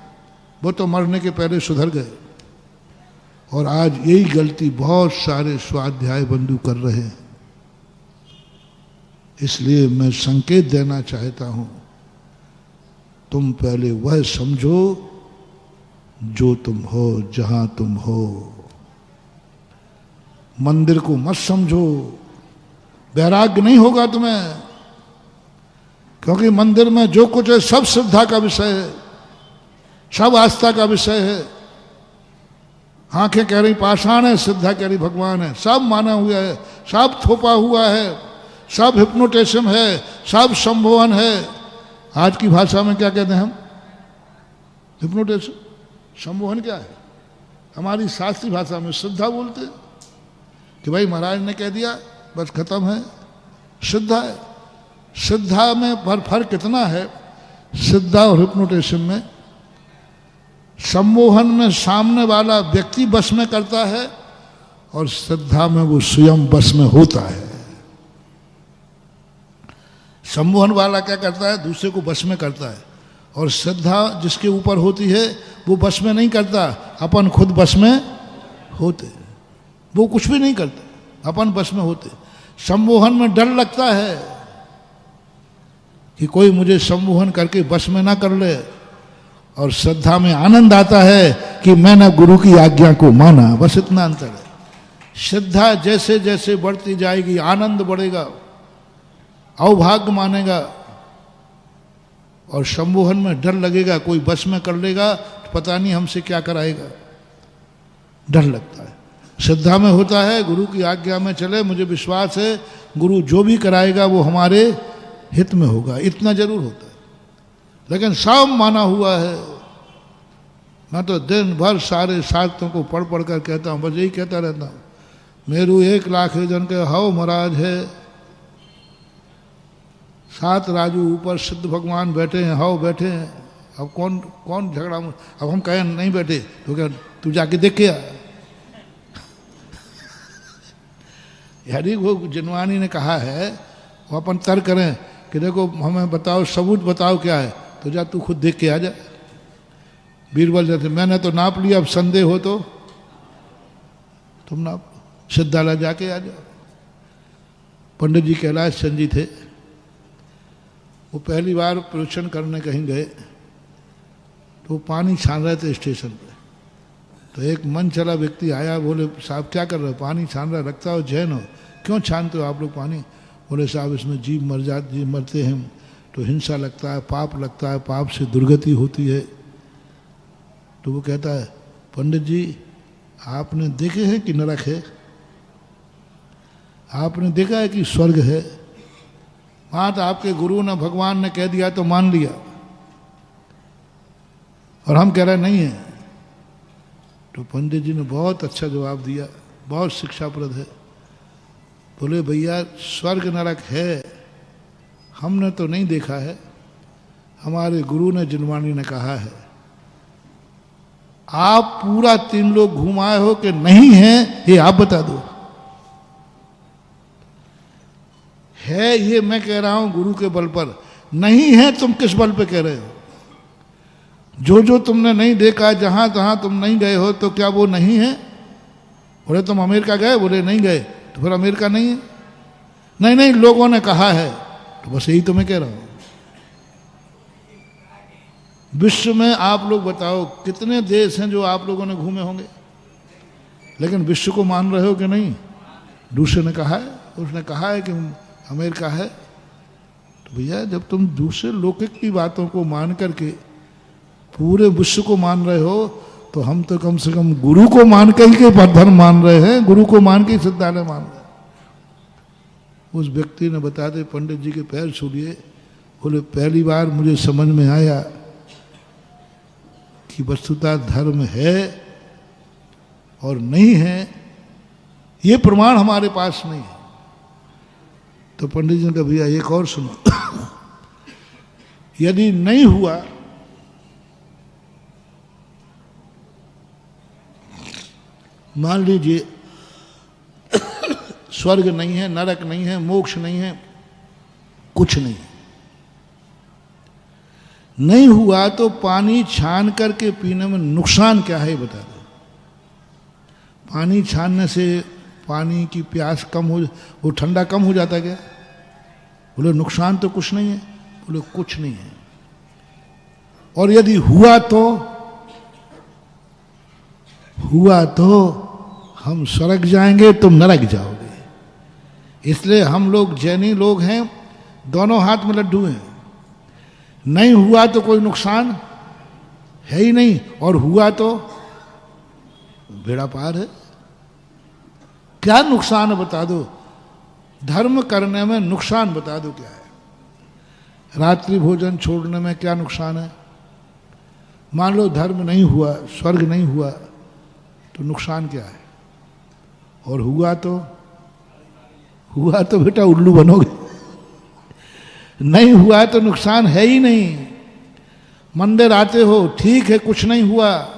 वो तो मरने के पहले सुधर गए और आज यही गलती बहुत सारे स्वाध्याय बंधु कर रहे हैं। इसलिए मैं संकेत देना चाहता हूं, तुम पहले वह समझो जो तुम हो, जहां तुम हो। मंदिर को मत समझो, वैराग्य नहीं होगा तुम्हें। क्योंकि मंदिर में जो कुछ है सब श्रद्धा का विषय है, सब आस्था का विषय है। आंखें कह रही पाषाण है, श्रद्धा कह रही भगवान है। सब माना हुआ है, सब थोपा हुआ है, सब हिप्नोटिज्म है, सब संभोवन है। आज की भाषा में क्या कहते हैं हम? हिप्नोटिज्म। संमोहन क्या है? हमारी शास्त्रीय भाषा में श्रद्धा बोलते हैं कि भाई महाराज ने कह दिया बस खत्म है। श्रद्धा है। श्रद्धा में फर्क कितना है? श्रद्धा और हिप्नोटिज्म में, सम्मोहन में सामने वाला व्यक्ति बस में करता है और श्रद्धा में वो स्वयं बस में होता है। सम्मोहन वाला क्या करता है? दूसरे को बस में करता है। और श्रद्धा जिसके ऊपर होती है वो बस में नहीं करता, अपन खुद बस में होते। वो कुछ भी नहीं करते, अपन बस में होते। सम्मोहन में डर लगता है कि कोई मुझे सम्मोहन करके बस में ना कर ले, और श्रद्धा में आनंद आता है कि मैंने गुरु की आज्ञा को माना। बस इतना अंतर है। श्रद्धा जैसे जैसे बढ़ती जाएगी आनंद बढ़ेगा, अवभाग्य मानेगा। और सम्मोहन में डर लगेगा, कोई बस में कर लेगा तो पता नहीं हमसे क्या कराएगा, डर लगता है। श्रद्धा में होता है गुरु की आज्ञा में चले, मुझे विश्वास है गुरु जो भी कराएगा वो हमारे हित में होगा, इतना जरूर होता है। लेकिन सब माना हुआ है। मैं तो दिन भर सारे शास्त्रों को पढ़ पढ़ कर कहता हूँ, बस यही कहता रहता हूँ, मेरू 1 लाख जन के हव महाराज है, 7 राजू ऊपर सिद्ध भगवान बैठे हैं, हव बैठे हैं। अब कौन झगड़ा? अब हम कहें नहीं बैठे तो क्या तू जाके देख के आ। यानी वो जिनवानी ने कहा है, वो अपन तर्क करें कि देखो हमें बताओ, सबूत बताओ क्या है, तो जा तू खुद देख के आ जा। बीरबल जैसे मैंने तो नाप लिया, अब संदेह हो तो तुम नाप लो, सिद्धालय जाके आ जाओ। पंडित जी कैलाश चंद जी थे, वो पहली बार प्रवचन करने कहीं गए तो वो पानी छान रहे थे स्टेशन पे। तो एक मन चला व्यक्ति आया, बोले साहब क्या कर रहे हो? पानी छान रहा, लगता हो जैन हो, क्यों छानते हो आप लोग पानी? बोले साहब इसमें जीव मरते हैं तो हिंसा लगता है, पाप लगता है, पाप से दुर्गति होती है। तो वो कहता है पंडित जी आपने देखे हैं कि नरक है? आपने देखा है कि स्वर्ग है? हाँ, तो आपके गुरु ने भगवान ने कह दिया तो मान लिया, और हम कह रहे नहीं है। तो पंडित जी ने बहुत अच्छा जवाब दिया, बहुत शिक्षाप्रद है। बोले भैया स्वर्ग नरक है, हमने तो नहीं देखा है, हमारे गुरु ने जिनवाणी ने कहा है। आप पूरा 3 लोग घुमाए हो कि नहीं है, ये आप बता दो। है ये मैं कह रहा हूं गुरु के बल पर, नहीं है तुम किस बल पे कह रहे हो? जो जो तुमने नहीं देखा, जहां जहां तुम नहीं गए हो, तो क्या वो नहीं है? बोले तुम अमेरिका गए? बोले नहीं गए। तो फिर अमेरिका नहीं है? नहीं नहीं लोगों ने कहा है। तो बस यही तो मैं कह रहा हूं। विश्व में आप लोग बताओ कितने देश हैं जो आप लोगों ने घूमे होंगे, लेकिन विश्व को मान रहे हो कि नहीं? दूसरे ने कहा है, उसने कहा है कि अमेरिका है। तो भैया जब तुम दूसरे लौकिक की बातों को मान करके पूरे विश्व को मान रहे हो, तो हम तो कम से कम गुरु को मान कर के धर्म मान रहे हैं, गुरु को मान के सिद्धालय मान रहे हैं। उस व्यक्ति ने बता दे पंडित जी के पैर छू लिए। बोले पहली बार मुझे समझ में आया कि वस्तुतः धर्म है और नहीं है, ये प्रमाण हमारे पास नहीं है। तो पंडित जी ने कहा भैया एक और सुनो, यदि नहीं हुआ मान लीजिए स्वर्ग नहीं है, नरक नहीं है, मोक्ष नहीं है, कुछ नहीं, नहीं हुआ तो पानी छान करके पीने में नुकसान क्या है बता दो। पानी छानने से पानी की प्यास कम हो, वो ठंडा कम हो जाता क्या? बोले नुकसान तो कुछ नहीं है। बोले कुछ नहीं है। और यदि हुआ तो हम स्वर्ग जाएंगे, तुम नरक जाओगे। इसलिए हम लोग जैनी लोग हैं, दोनों हाथ में लड्डू हैं। नहीं हुआ तो कोई नुकसान है ही नहीं, और हुआ तो बेड़ा पार है। क्या नुकसान है बता दो? धर्म करने में नुकसान बता दो क्या है? रात्रि भोजन छोड़ने में क्या नुकसान है? मान लो धर्म नहीं हुआ, स्वर्ग नहीं हुआ, तो नुकसान क्या है? और हुआ तो बेटा उल्लू बनोगे। नहीं हुआ तो नुकसान है ही नहीं। मंदिर आते हो, ठीक है, कुछ नहीं हुआ,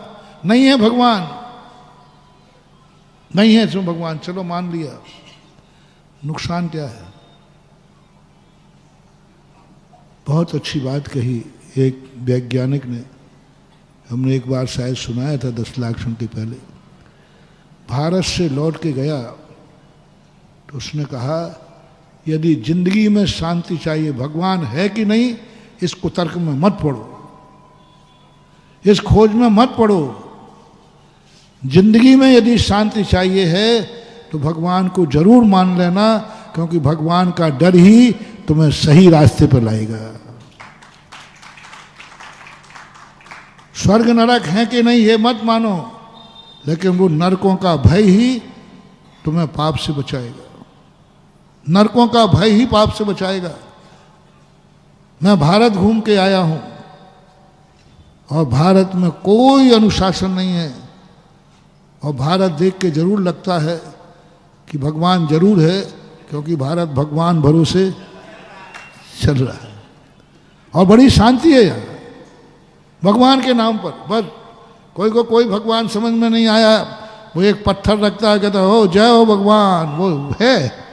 नहीं है भगवान, नहीं है इसमें भगवान, चलो मान लिया, नुकसान क्या है? बहुत अच्छी बात कही एक वैज्ञानिक ने, हमने एक बार शायद सुनाया था 10 लाख साल के पहले। भारत से लौट के गया तो उसने कहा यदि जिंदगी में शांति चाहिए, भगवान है कि नहीं, इस कुतर्क में मत पड़ो, इस खोज में मत पड़ो। जिंदगी में यदि शांति चाहिए है तो भगवान को जरूर मान लेना, क्योंकि भगवान का डर ही तुम्हें सही रास्ते पर लाएगा। स्वर्ग नरक है कि नहीं ये मत मानो, लेकिन वो नरकों का भय ही तुम्हें पाप से बचाएगा। नरकों का भय ही पाप से बचाएगा। मैं भारत घूम के आया हूं और भारत में कोई अनुशासन नहीं है, और भारत देख के जरूर लगता है कि भगवान जरूर है, क्योंकि भारत भगवान भरोसे चल रहा है और बड़ी शांति है यहाँ भगवान के नाम पर। बस कोई को कोई भगवान समझ में नहीं आया, वो एक पत्थर रखता है, कहता हो जय हो भगवान, वो है।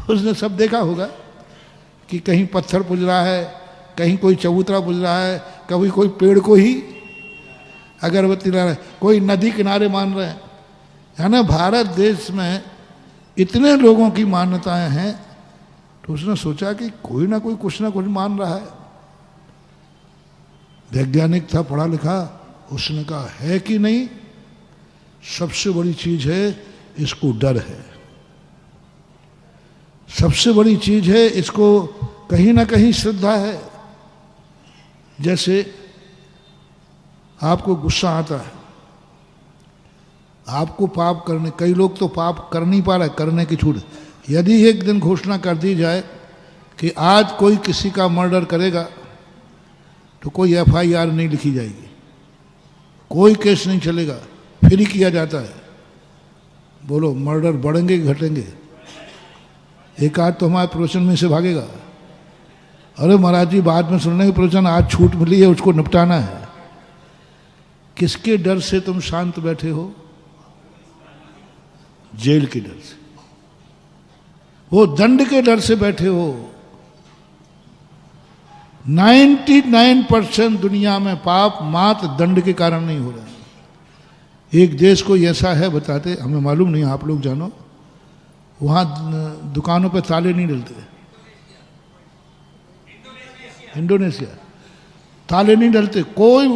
उसने सब देखा होगा कि कहीं पत्थर पूज रहा है, कहीं कोई चबूतरा पूज रहा है, कभी कोई पेड़ को ही अगरबत्ती ला रहे, कोई नदी किनारे मान रहे हैं। है ना, भारत देश में इतने लोगों की मान्यताएं हैं, तो उसने सोचा कि कोई ना कोई कुछ ना कुछ मान रहा है। वैज्ञानिक था, पढ़ा लिखा, उसने कहा है कि नहीं, सबसे बड़ी चीज है इसको डर है, सबसे बड़ी चीज है इसको कहीं ना कहीं श्रद्धा है। जैसे आपको गुस्सा आता है, आपको पाप करने, कई लोग तो पाप कर नहीं पा रहे, करने की छूट। यदि एक दिन घोषणा कर दी जाए कि आज कोई किसी का मर्डर करेगा, तो कोई FIR नहीं लिखी जाएगी, कोई केस नहीं चलेगा, फिर ही किया जाता है। बोलो मर्डर बढ़ेंगे कि घटेंगे? एक आध तो हमारे प्रवचन में से भागेगा, अरे महाराज जी बाद में सुनने के प्रवचन, आज छूट मिली है उसको निपटाना है। किसके डर से तुम शांत बैठे हो? जेल के डर से, वो दंड के डर से बैठे हो। 99% दुनिया में पाप मात्र दंड के कारण नहीं हो रहे हैं। एक देश को ऐसा है, बताते, हमें मालूम नहीं, आप लोग जानो, वहां दुकानों पे ताले नहीं डलते। इंडोनेशिया ताले नहीं डलते। कोई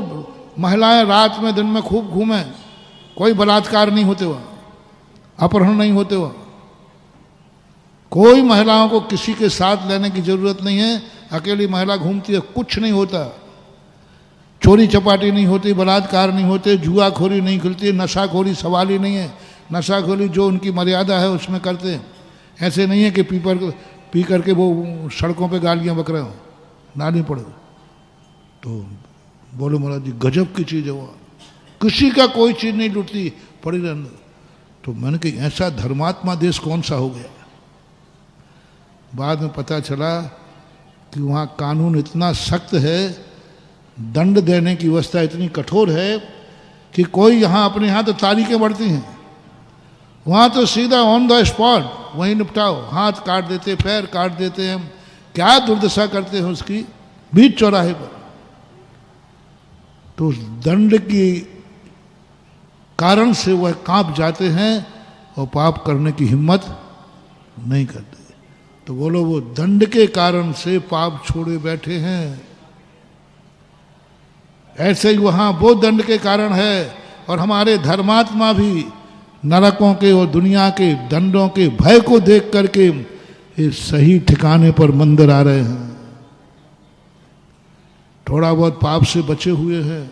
महिलाएं रात में दिन में खूब घूमे, कोई बलात्कार नहीं होते वहां, अपहरण नहीं होते वहां, कोई महिलाओं को किसी के साथ लेने की जरूरत नहीं है, अकेली महिला घूमती है, कुछ नहीं होता। चोरी चपाटी नहीं होती, बलात्कार नहीं होते, जुआखोरी नहीं खुलती, नशाखोरी सवाल ही नहीं है। नशाखोरी जो उनकी मर्यादा है उसमें करते हैं, ऐसे नहीं है कि पी करके वो सड़कों पे गालियां बक रहे हो, नाली पड़े। तो बोलो महाराज जी गजब की चीज़ है वो, किसी का कोई चीज़ नहीं लुटती, पड़ी रहने। तो मैंने कहा ऐसा धर्मात्मा देश कौन सा हो गया। बाद में पता चला कि वहाँ कानून इतना सख्त है, दंड देने की व्यवस्था इतनी कठोर है कि कोई यहाँ अपने यहाँ तो तारीखें बढ़ती हैं, वहाँ तो सीधा ऑन द स्पॉट वहीं निपटाओ, हाथ काट देते, पैर काट देते हैं, क्या दुर्दशा करते हैं उसकी, बीच चौराहे पर। तो उस दंड की कारण से वह कांप जाते हैं और पाप करने की हिम्मत नहीं करते। तो बोलो वो दंड के कारण से पाप छोड़े बैठे हैं। ऐसे ही वहां वो दंड के कारण है, और हमारे धर्मात्मा भी नरकों के और दुनिया के दंडों के भय को देख करके इस सही ठिकाने पर मंदिर आ रहे हैं, थोड़ा बहुत पाप से बचे हुए हैं।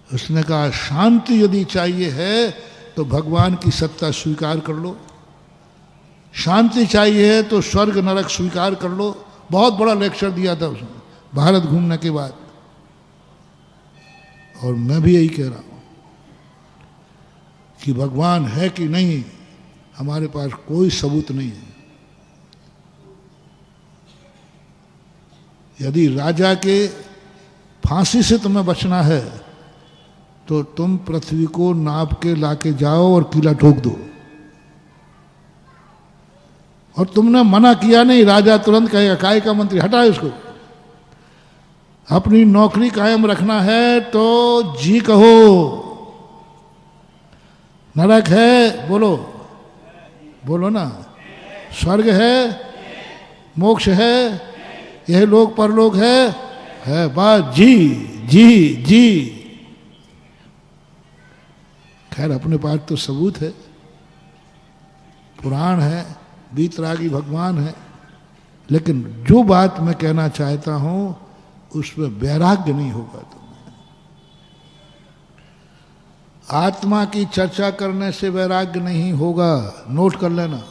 उसने कहा शांति यदि चाहिए है तो भगवान की सत्ता स्वीकार कर लो, शांति चाहिए है तो स्वर्ग नरक स्वीकार कर लो। बहुत बड़ा लेक्चर दिया था उसने भारत घूमने के बाद, और मैं भी यही कह रहा हूं कि भगवान है कि नहीं, हमारे पास कोई सबूत नहीं है। यदि राजा के फांसी से तुम्हें बचना है तो तुम पृथ्वी को नाप के लाके जाओ और किला ठोक दो। और तुमने मना किया नहीं, राजा तुरंत कहेगा काय का मंत्री हटाए उसको। अपनी नौकरी कायम रखना है तो जी कहो। नरक है बोलो, बोलो ना, स्वर्ग है, मोक्ष है, यह लोक परलोक है बात जी जी जी। खैर अपने पास तो सबूत है, पुराण है, बीतरागी भगवान है, लेकिन जो बात मैं कहना चाहता हूं उसमें वैराग्य नहीं होगा। तुम्हें आत्मा की चर्चा करने से वैराग्य नहीं होगा, नोट कर लेना।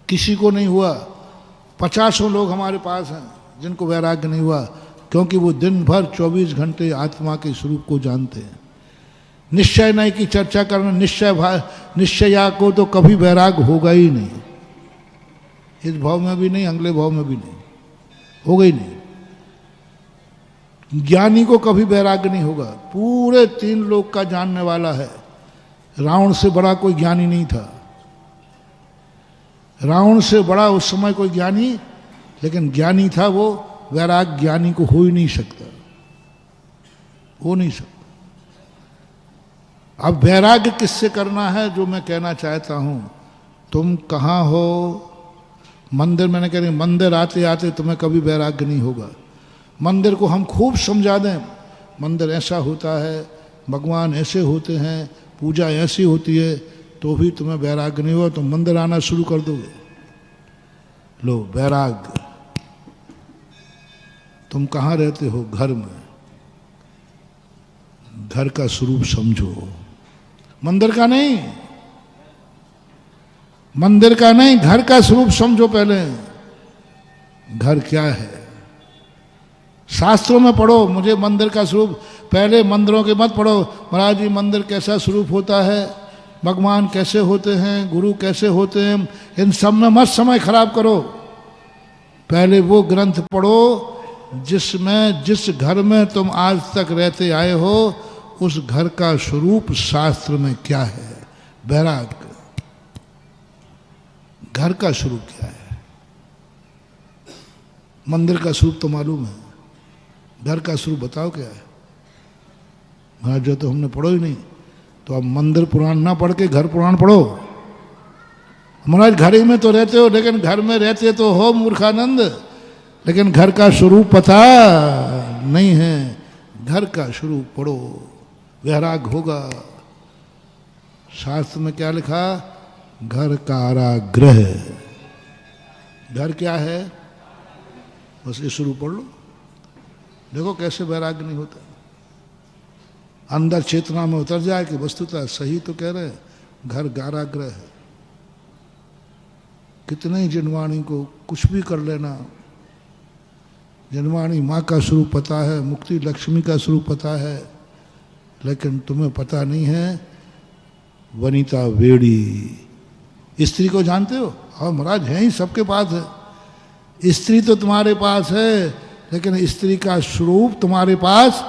किसी को नहीं हुआ, 50 लोग हमारे पास हैं जिनको वैराग्य नहीं हुआ, क्योंकि वो दिन भर 24 घंटे आत्मा के स्वरूप को जानते हैं। निश्चय नहीं की चर्चा करना, निश्चया को तो कभी वैराग्य होगा ही नहीं, इस भाव में भी नहीं, अगले भाव में भी नहीं, होगा ही नहीं। ज्ञानी को कभी वैराग्य नहीं होगा, पूरे 3 लोक का जानने वाला है। रावण से बड़ा कोई ज्ञानी नहीं था, रावण से बड़ा उस समय कोई ज्ञानी, लेकिन ज्ञानी था वो, वैराग्य ज्ञानी को हो ही नहीं सकता। हो नहीं सकता। अब वैराग्य किससे करना है, जो मैं कहना चाहता हूं, तुम कहाँ हो, मंदिर, मैंने कह रही मंदिर आते आते तुम्हें कभी वैराग्य नहीं होगा। मंदिर को हम खूब समझा दें, मंदिर ऐसा होता है, भगवान ऐसे होते हैं, पूजा ऐसी होती है, तो भी तुम्हें वैराग्य नहीं होगा। तुम मंदिर आना शुरू कर दोगे, लो वैराग्य। तुम कहाँ रहते हो, घर में, घर का स्वरूप समझो, मंदिर का नहीं, मंदिर का नहीं, घर का स्वरूप समझो। पहले घर क्या है, शास्त्रों में पढ़ो, मुझे मंदिर का स्वरूप, पहले मंदिरों के मत पढ़ो, महाराज जी मंदिर कैसा स्वरूप होता है, भगवान कैसे होते हैं, गुरु कैसे होते हैं, इन सब में मत समय खराब करो। पहले वो ग्रंथ पढ़ो जिसमें, जिस घर में तुम आज तक रहते आए हो, उस घर का स्वरूप शास्त्र में क्या है। वैराग्य, घर का स्वरूप क्या है। मंदिर का स्वरूप तो मालूम है, घर का स्वरूप बताओ क्या है। महाराज जो तो हमने पढ़ो ही नहीं, तो अब मंदिर पुराण ना पढ़ के घर पुराण पढ़ो। महाराज घर ही में तो रहते हो, लेकिन घर में रहते तो हो मूर्खानंद, लेकिन घर का स्वरूप पता नहीं है। घर का स्वरूप पढ़ो, वैराग होगा। शास्त्र में क्या लिखा, घर कारागृह। घर क्या है, बस ये स्वरूप पढ़ लो, देखो कैसे वैराग नहीं होता। अंदर चेतना में उतर जाए कि वस्तुतः सही तो कह रहे हैं, घर कारागृह है। कितने ही जनवाणी को कुछ भी कर लेना, जनवाणी माँ का स्वरूप पता है, मुक्ति लक्ष्मी का स्वरूप पता है, लेकिन तुम्हें पता नहीं है वनिता वेड़ी। स्त्री को जानते हो, हाँ महाराज है ही, सबके पास है। स्त्री तो तुम्हारे पास है, लेकिन स्त्री का स्वरूप तुम्हारे पास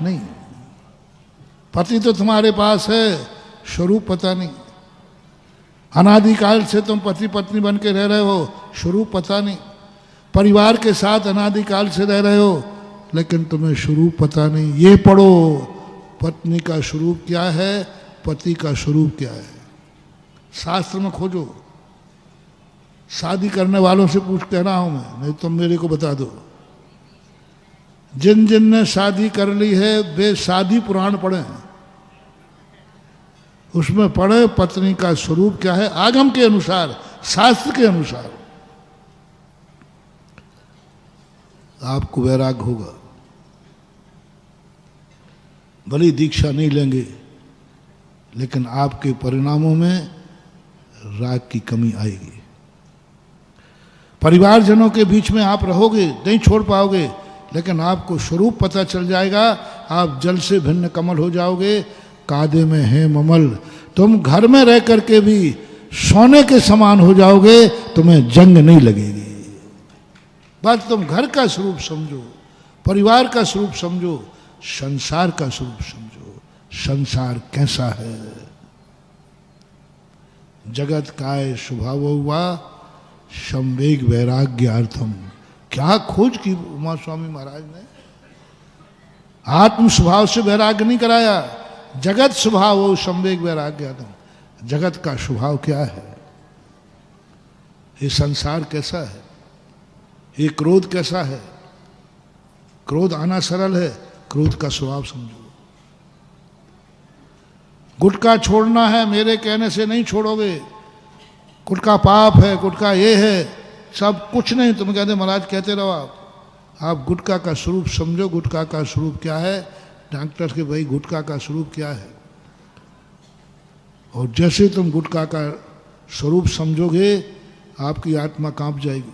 नहीं। पति तो तुम्हारे पास है, स्वरूप पता नहीं। अनादिकाल से तुम पति पत्नी बन के रह रहे हो, स्वरूप पता नहीं। परिवार के साथ अनादिकाल से रह रहे हो, लेकिन तुम्हें स्वरूप पता नहीं। ये पढ़ो, पत्नी का स्वरूप क्या है, पति का स्वरूप क्या है, शास्त्र में खोजो। शादी करने वालों से पूछ कह रहा हूं मैं, नहीं तुम मेरे को बता दो। जिन जिन ने शादी कर ली है वे शादी पुराण पढ़े, उसमें पढ़े पत्नी का स्वरूप क्या है, आगम के अनुसार, शास्त्र के अनुसार। आपको वैराग होगा। भली दीक्षा नहीं लेंगे, लेकिन आपके परिणामों में राग की कमी आएगी। परिवारजनों के बीच में आप रहोगे, नहीं छोड़ पाओगे, लेकिन आपको स्वरूप पता चल जाएगा। आप जल से भिन्न कमल हो जाओगे, कादे में है ममल। तुम घर में रह करके भी सोने के समान हो जाओगे, तुम्हें जंग नहीं लगेगी। बस तुम घर का स्वरूप समझो, परिवार का स्वरूप समझो, संसार का स्वरूप समझो। संसार कैसा है, जगत काय स्वभाव हुआ संवेग वैराग्यार्थम। क्या खोज की उमा स्वामी महाराज ने। आत्म स्वभाव से वैराग्य नहीं कराया, जगत स्वभाव हो संवेग वैराग्यार्थम। जगत का स्वभाव क्या है, ये संसार कैसा है, ये क्रोध कैसा है। क्रोध आना सरल है, क्रोध का स्वभाव समझो। गुटखा छोड़ना है, मेरे कहने से नहीं छोड़ोगे। गुटखा पाप है, गुटखा ये है, सब कुछ नहीं। तुम कहते महाराज कहते रहो। आप गुटखा का स्वरूप समझो, गुटखा का स्वरूप क्या है। डॉक्टर के भाई गुटखा का स्वरूप क्या है, और जैसे तुम गुटखा का स्वरूप समझोगे, आपकी आत्मा कांप जाएगी।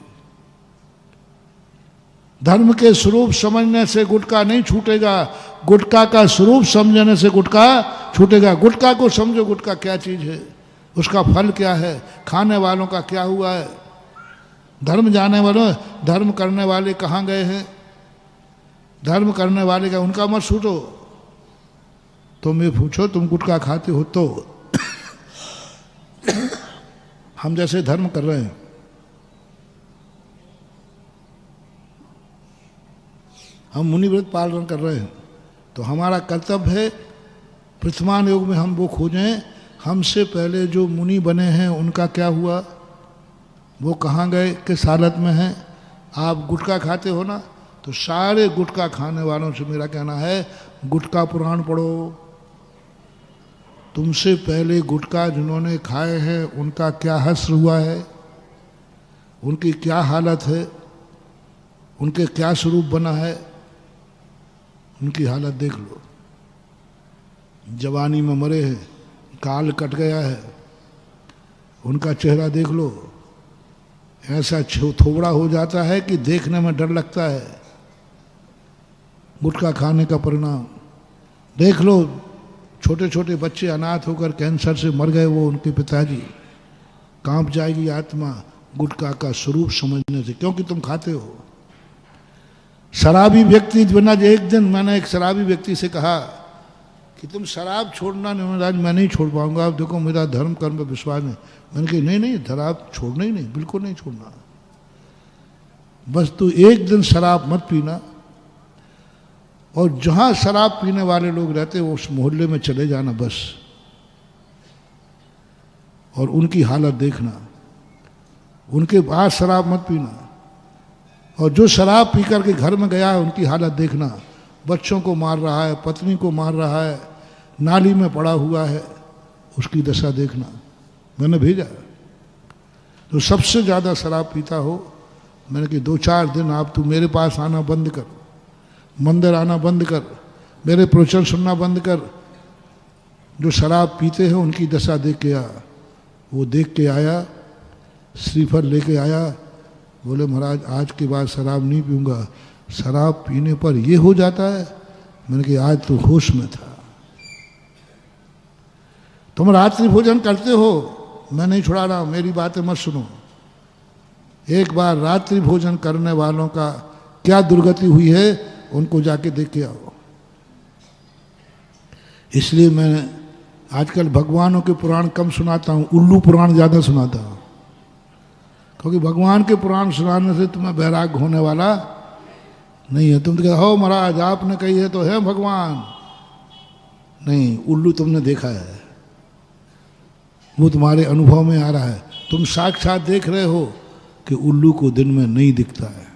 धर्म के स्वरूप समझने से गुटखा नहीं छूटेगा, गुटखा का स्वरूप समझने से गुटखा छूटेगा। गुटखा को समझो, गुटखा क्या चीज है, उसका फल क्या है, खाने वालों का क्या हुआ है। धर्म जाने वालों, धर्म करने वाले कहाँ गए हैं, धर्म करने वाले का उनका मत छूटो। तुम ये पूछो, तुम गुटखा खाते हो तो हम जैसे धर्म कर रहे हैं, हम मुनि व्रत पालन कर रहे हैं, तो हमारा कर्तव्य है वर्तमान युग में हम वो खोजें, हमसे पहले जो मुनि बने हैं उनका क्या हुआ, वो कहाँ गए, किस हालत में हैं। आप गुटखा खाते हो ना, तो सारे गुटखा खाने वालों से मेरा कहना है गुटखा पुराण पढ़ो। तुमसे पहले गुटखा जिन्होंने खाए हैं उनका क्या हश्र हुआ है, उनकी क्या हालत है, उनके क्या स्वरूप बना है, उनकी हालत देख लो। जवानी में मरे हैं, काल कट गया है, उनका चेहरा देख लो, ऐसा थोबड़ा हो जाता है कि देखने में डर लगता है। गुटखा खाने का परिणाम देख लो। छोटे छोटे बच्चे अनाथ होकर कैंसर से मर गए, वो उनके पिताजी, कांप जाएगी आत्मा गुटखा का स्वरूप समझने से, क्योंकि तुम खाते हो। शराबी व्यक्ति बिना, एक दिन मैंने एक शराबी व्यक्ति से कहा कि तुम शराब छोड़ना नहीं, महाराज मैं नहीं छोड़ पाऊंगा, आप देखो मेरा धर्म कर्म पर विश्वास नहीं। मैंने कहा नहीं नहीं, शराब छोड़ना ही नहीं, बिल्कुल नहीं छोड़ना, बस तू एक दिन शराब मत पीना, और जहां शराब पीने वाले लोग रहते हैं उस मोहल्ले में चले जाना बस, और उनकी हालत देखना, उनके बाद शराब मत पीना। और जो शराब पी करके घर में गया है उनकी हालत देखना, बच्चों को मार रहा है, पत्नी को मार रहा है, नाली में पड़ा हुआ है, उसकी दशा देखना। मैंने भेजा तो सबसे ज़्यादा शराब पीता हो, मैंने कि 2-4 दिन आप तू मेरे पास आना बंद कर, मंदिर आना बंद कर, मेरे प्रवचन सुनना बंद कर। जो शराब पीते हैं उनकी दशा देख के आ। वो देख के आया, श्रीफल लेके आया, बोले महाराज आज के बाद शराब नहीं पीऊंगा। शराब पीने पर ये हो जाता है। मैंने कहा आज तो होश में था। तुम रात्रि भोजन करते हो, मैं नहीं छुड़ा रहा हूं, मेरी बातें मत सुनो। एक बार रात्रि भोजन करने वालों का क्या दुर्गति हुई है उनको जाके देख के आओ। इसलिए मैं आजकल भगवानों के पुराण कम सुनाता हूं, उल्लू पुराण ज्यादा सुनाता हूं, क्योंकि भगवान के पुराण सुनाने से तुम्हें वैराग्य होने वाला नहीं है। तुम तो कहते हो महाराज आपने कही है तो है भगवान, नहीं, उल्लू तुमने देखा है, वो तुम्हारे अनुभव में आ रहा है, तुम साक्षात देख रहे हो कि उल्लू को दिन में नहीं दिखता है।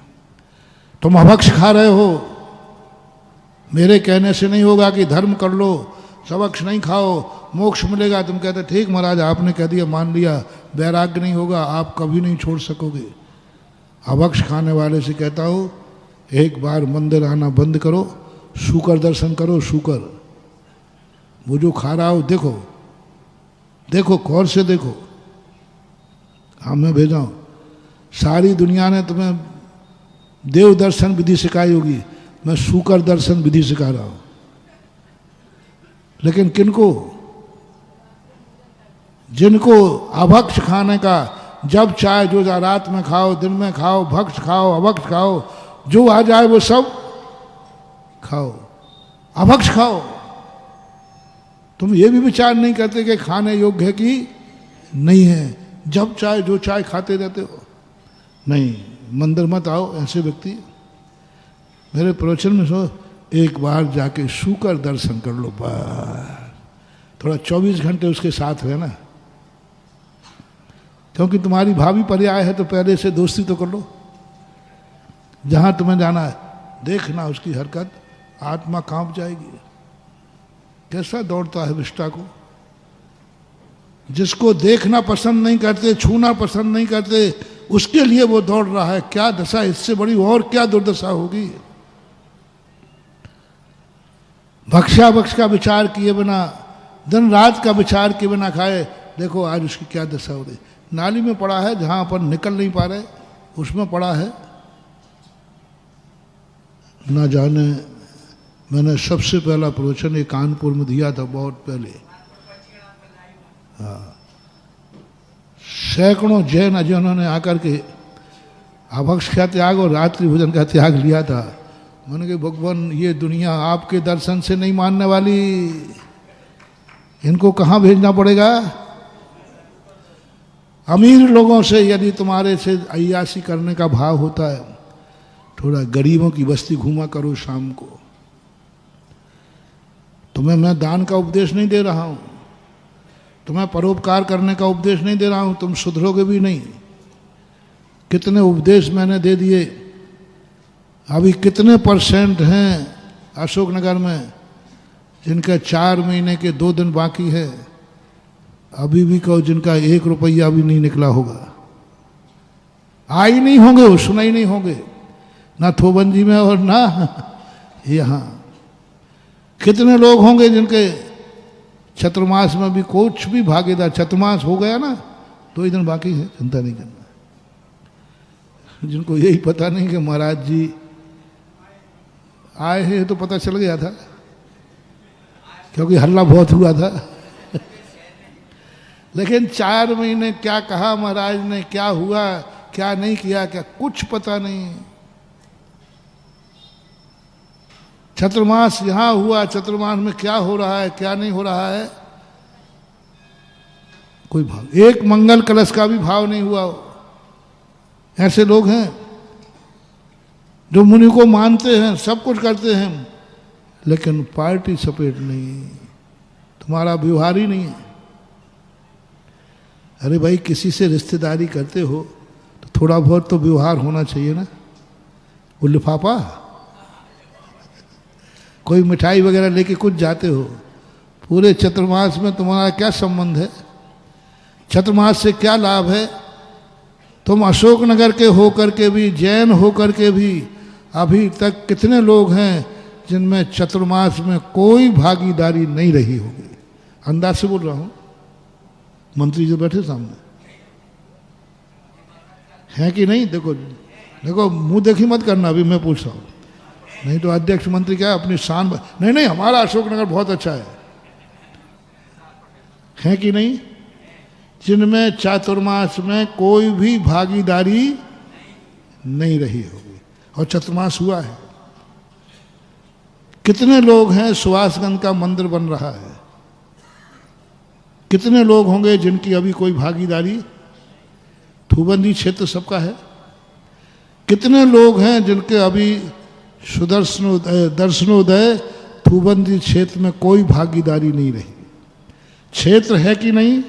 तुम अभक्ष खा रहे हो, मेरे कहने से नहीं होगा कि धर्म कर लो, सबक्ष नहीं खाओ मोक्ष मिलेगा। तुम कहते ठीक महाराज आपने कह दिया, मान लिया, वैराग्य नहीं होगा, आप कभी नहीं छोड़ सकोगे। अभक्ष खाने वाले से कहता हूँ एक बार मंदिर आना बंद करो, शुकर दर्शन करो, शुकर, वो जो खा रहा हो देखो, देखो गौर से देखो। हाँ मैं भेजा हूँ, सारी दुनिया ने तुम्हें देव दर्शन विधि सिखाई होगी, मैं शुकर दर्शन विधि सिखा रहा हूँ। लेकिन किनको? जिनको अभक्ष खाने का, जब चाहे जो रात में खाओ, दिन में खाओ, भक्ष खाओ, अभक्ष खाओ, जो आ जाए वो सब खाओ, अभक्ष खाओ। तुम ये भी विचार नहीं करते कि खाने योग्य है कि नहीं है, जब चाहे जो चाहे खाते रहते हो। नहीं, मंदिर मत आओ ऐसे व्यक्ति। मेरे प्रवचन में सो एक बार जाके शुकर दर्शन कर लो, बस थोड़ा 24 घंटे उसके साथ रहना, क्योंकि तुम्हारी भावी पर्याय है तो पहले से दोस्ती तो कर लो। जहां तुम्हें जाना है देखना उसकी हरकत, आत्मा कांप जाएगी। कैसा दौड़ता है विष्टा को, जिसको देखना पसंद नहीं करते, छूना पसंद नहीं करते, उसके लिए वो दौड़ रहा है। क्या दशा, इससे बड़ी और क्या दुर्दशा होगी। भक्ष्याभक्ष का विचार किए बिना, दिन रात का विचार किए बिना खाए, देखो आज उसकी क्या दशा हो रही। नाली में पड़ा है, जहां अपन निकल नहीं पा रहे उसमें पड़ा है। ना जाने, मैंने सबसे पहला प्रवचन ये कानपुर में दिया था बहुत पहले। हाँ, सैकड़ों जैन अजैनों ने आकर के अभक्ष का त्याग और रात्रि भोजन का त्याग लिया था। मैंने कहा भगवान ये दुनिया आपके दर्शन से नहीं मानने वाली, इनको कहाँ भेजना पड़ेगा। अमीर लोगों से यदि तुम्हारे से अय्यासी करने का भाव होता है, थोड़ा गरीबों की बस्ती घूमा करो शाम को। तुम्हें मैं दान का उपदेश नहीं दे रहा हूँ, तुम्हें परोपकार करने का उपदेश नहीं दे रहा हूँ, तुम सुधरोगे भी नहीं। कितने उपदेश मैंने दे दिए। अभी कितने % हैं अशोकनगर में जिनके 4 महीने के 2 दिन बाकी है, अभी भी कहो जिनका 1 रुपया भी नहीं निकला होगा। आई नहीं होंगे, वो सुनाई नहीं होंगे, ना थोबंजी में और ना यहाँ। कितने लोग होंगे जिनके चतुर्मास में भी कुछ भी भागीदार, चतुर्मास हो गया ना 2 ही दिन बाकी है, चिंता नहीं करना। जिनको यही पता नहीं कि महाराज जी आए हैं, तो पता चल गया था क्योंकि हल्ला बहुत हुआ था। लेकिन 4 महीने क्या कहा महाराज ने, क्या हुआ क्या नहीं किया, क्या कुछ पता नहीं। चतुर्मास यहां हुआ, चतुर्मास में क्या हो रहा है क्या नहीं हो रहा है कोई भाव, एक मंगल कलश का भी भाव नहीं हुआ। ऐसे लोग हैं जो मुनि को मानते हैं, सब कुछ करते हैं, लेकिन पार्टी सपेट नहीं, तुम्हारा व्यवहार ही नहीं है। अरे भाई, किसी से रिश्तेदारी करते हो तो थोड़ा बहुत तो व्यवहार होना चाहिए ना। वो लिफाफा, कोई मिठाई वगैरह लेके कुछ जाते हो, पूरे चतुर्मास में तुम्हारा क्या संबंध है? चतुर्मास से क्या लाभ है? तुम अशोकनगर के होकर के भी, जैन होकर के भी अभी तक कितने लोग हैं जिनमें चतुर्मास में कोई भागीदारी नहीं रही होगी। अंदाज से बोल रहा हूं, मंत्री जो बैठे सामने हैं कि नहीं? देखो देखो, मुंह देखी मत करना, अभी मैं पूछ रहा हूं, नहीं तो अध्यक्ष मंत्री क्या अपनी शान। नहीं, हमारा अशोकनगर बहुत अच्छा है कि नहीं? जिनमें चातुर्मास में कोई भी भागीदारी नहीं रही होगी और चतुर्मास हुआ है। कितने लोग हैं, सुहासगंज का मंदिर बन रहा है, कितने लोग होंगे जिनकी अभी कोई भागीदारी, थूबंदी क्षेत्र सबका है। कितने लोग हैं जिनके अभी दर्शनोदय थूबंदी क्षेत्र में कोई भागीदारी नहीं रही। क्षेत्र है कि नहीं?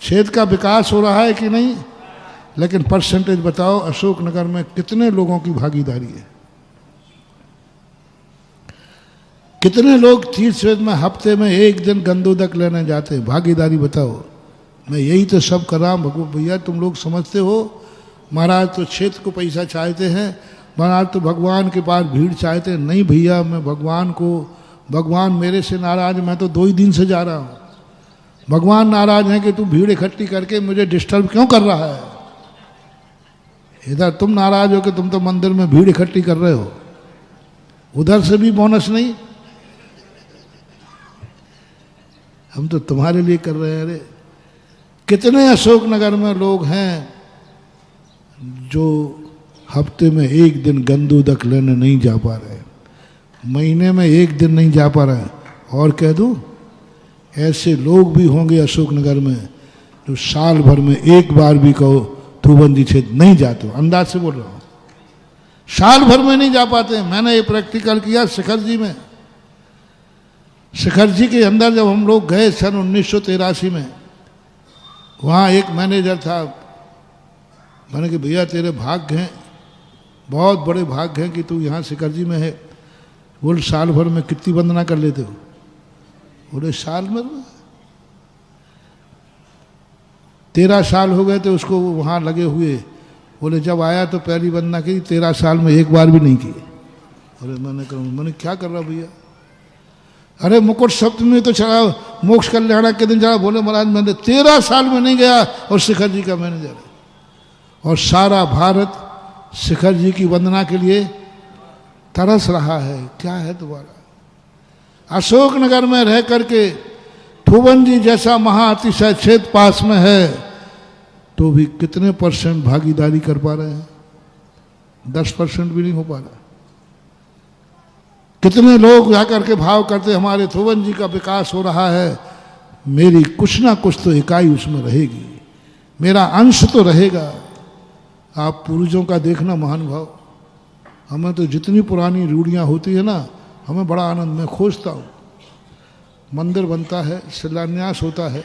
क्षेत्र का विकास हो रहा है कि नहीं? लेकिन परसेंटेज बताओ, अशोकनगर में कितने लोगों की भागीदारी है? कितने लोग तीर्थ क्षेत्र में हफ्ते में 1 दिन गंदोदक लेने जाते हैं? भागीदारी बताओ। मैं यही तो सब कर रहा हूं। भैया, तुम लोग समझते हो महाराज तो क्षेत्र को पैसा चाहते हैं, महाराज तो भगवान के पास भीड़ चाहते हैं। नहीं भैया, मैं भगवान मेरे से नाराज, मैं तो 2 ही दिन से जा रहा हूं। भगवान नाराज है कि तू भीड़ इकट्ठी करके मुझे डिस्टर्ब क्यों कर रहा है। इधर तुम नाराज हो कि तुम तो मंदिर में भीड़ इकट्ठी कर रहे हो, उधर से भी बोनस नहीं। हम तो तुम्हारे लिए कर रहे हैं। अरे कितने अशोकनगर में लोग हैं जो हफ्ते में 1 दिन गंदोदक लेने नहीं जा पा रहे, महीने में 1 दिन नहीं जा पा रहे। और कह दूं, ऐसे लोग भी होंगे अशोकनगर में जो साल भर में 1 बार भी कहो थूबंदी क्षेत्र नहीं जाते। अंदाज से बोल रहा हूँ, साल भर में नहीं जा पाते। मैंने ये प्रैक्टिकल किया शिखर जी में। शिखर जी के अंदर जब हम लोग गए सन 1983 में, वहाँ एक मैनेजर था। मैंने कहा भैया तेरे भाग्य हैं, बहुत बड़े भाग्य हैं कि तू यहाँ शिखर जी में है। बोल साल भर में कितनी वंदना कर लेते हो? बोले साल में 13 साल हो गए थे उसको वहाँ लगे हुए। बोले जब आया तो पहली वंदना की, 13 साल में 1 बार भी नहीं की। अरे मैंने क्या कर रहा भैया? अरे मुकुट सप्तमी तो चला, मोक्ष कल्याण के दिन चला। बोले महाराज मैंने 13 साल में नहीं गया और शिखर जी का मैनेजर है, और सारा भारत शिखर जी की वंदना के लिए तरस रहा है। क्या है तुम्हारा? अशोकनगर में रह करके थूबंदी जैसा महाअतिशय क्षेत्र पास में है, तो भी कितने % भागीदारी कर पा रहे हैं? 10% भी नहीं हो पा रहा। कितने लोग जाकर के भाव करते हमारे थूबंदी का विकास हो रहा है, मेरी कुछ ना कुछ तो इकाई उसमें रहेगी, मेरा अंश तो रहेगा। आप पूर्वजों का देखना महानुभाव, हमें तो जितनी पुरानी रूढ़ियाँ होती है ना, हमें बड़ा आनंद, मैं खोजता हूँ मंदिर बनता है, शिलान्यास होता है,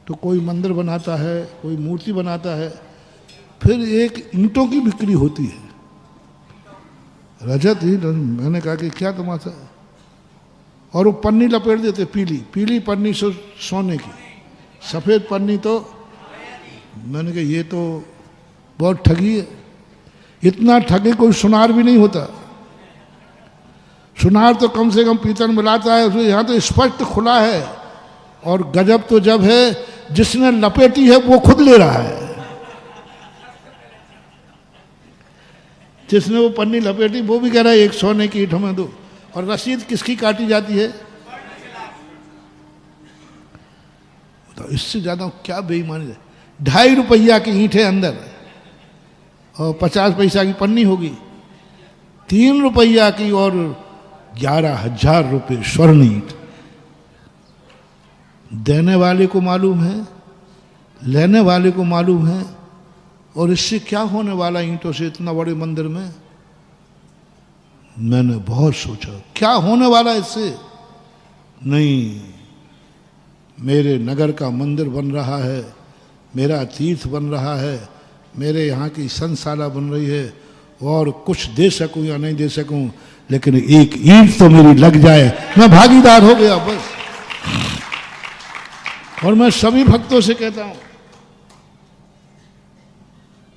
तो कोई मंदिर बनाता है, कोई मूर्ति बनाता है, फिर एक ईंटों की बिक्री होती है। रजत ही, मैंने कहा कि क्या तमाशा है, और वो पन्नी लपेट देते, पीली पीली पन्नी सोने की, सफ़ेद पन्नी तो, मैंने कहा ये तो बहुत ठगी है। इतना ठगी कोई सुनार भी नहीं होता। सुनार तो कम से कम पीतल मिलाता है, उसमें यहाँ तो स्पष्ट खुला है। और गजब तो जब है जिसने लपेटी है वो खुद ले रहा है। जिसने वो पन्नी लपेटी वो भी कह रहा है एक सोने की ईंट हमें दो। और रसीद किसकी काटी जाती है? तो इससे ज्यादा क्या बेईमानी है। 2.5 रुपया की ईंट है अंदर और 50 पैसा की पन्नी होगी। 3 रुपया की और 11,000 रुपये स्वर्ण ईंट। देने वाले को मालूम है, लेने वाले को मालूम है। और इससे क्या होने वाला ईंटों से इतना बड़े मंदिर में? मैंने बहुत सोचा क्या होने वाला इससे। नहीं, मेरे नगर का मंदिर बन रहा है, मेरा तीर्थ बन रहा है, मेरे यहाँ की संतशाला बन रही है। और कुछ दे सकूं या नहीं दे सकूं, लेकिन एक ईंट तो मेरी लग जाए, मैं भागीदार हो गया बस। और मैं सभी भक्तों से कहता हूं,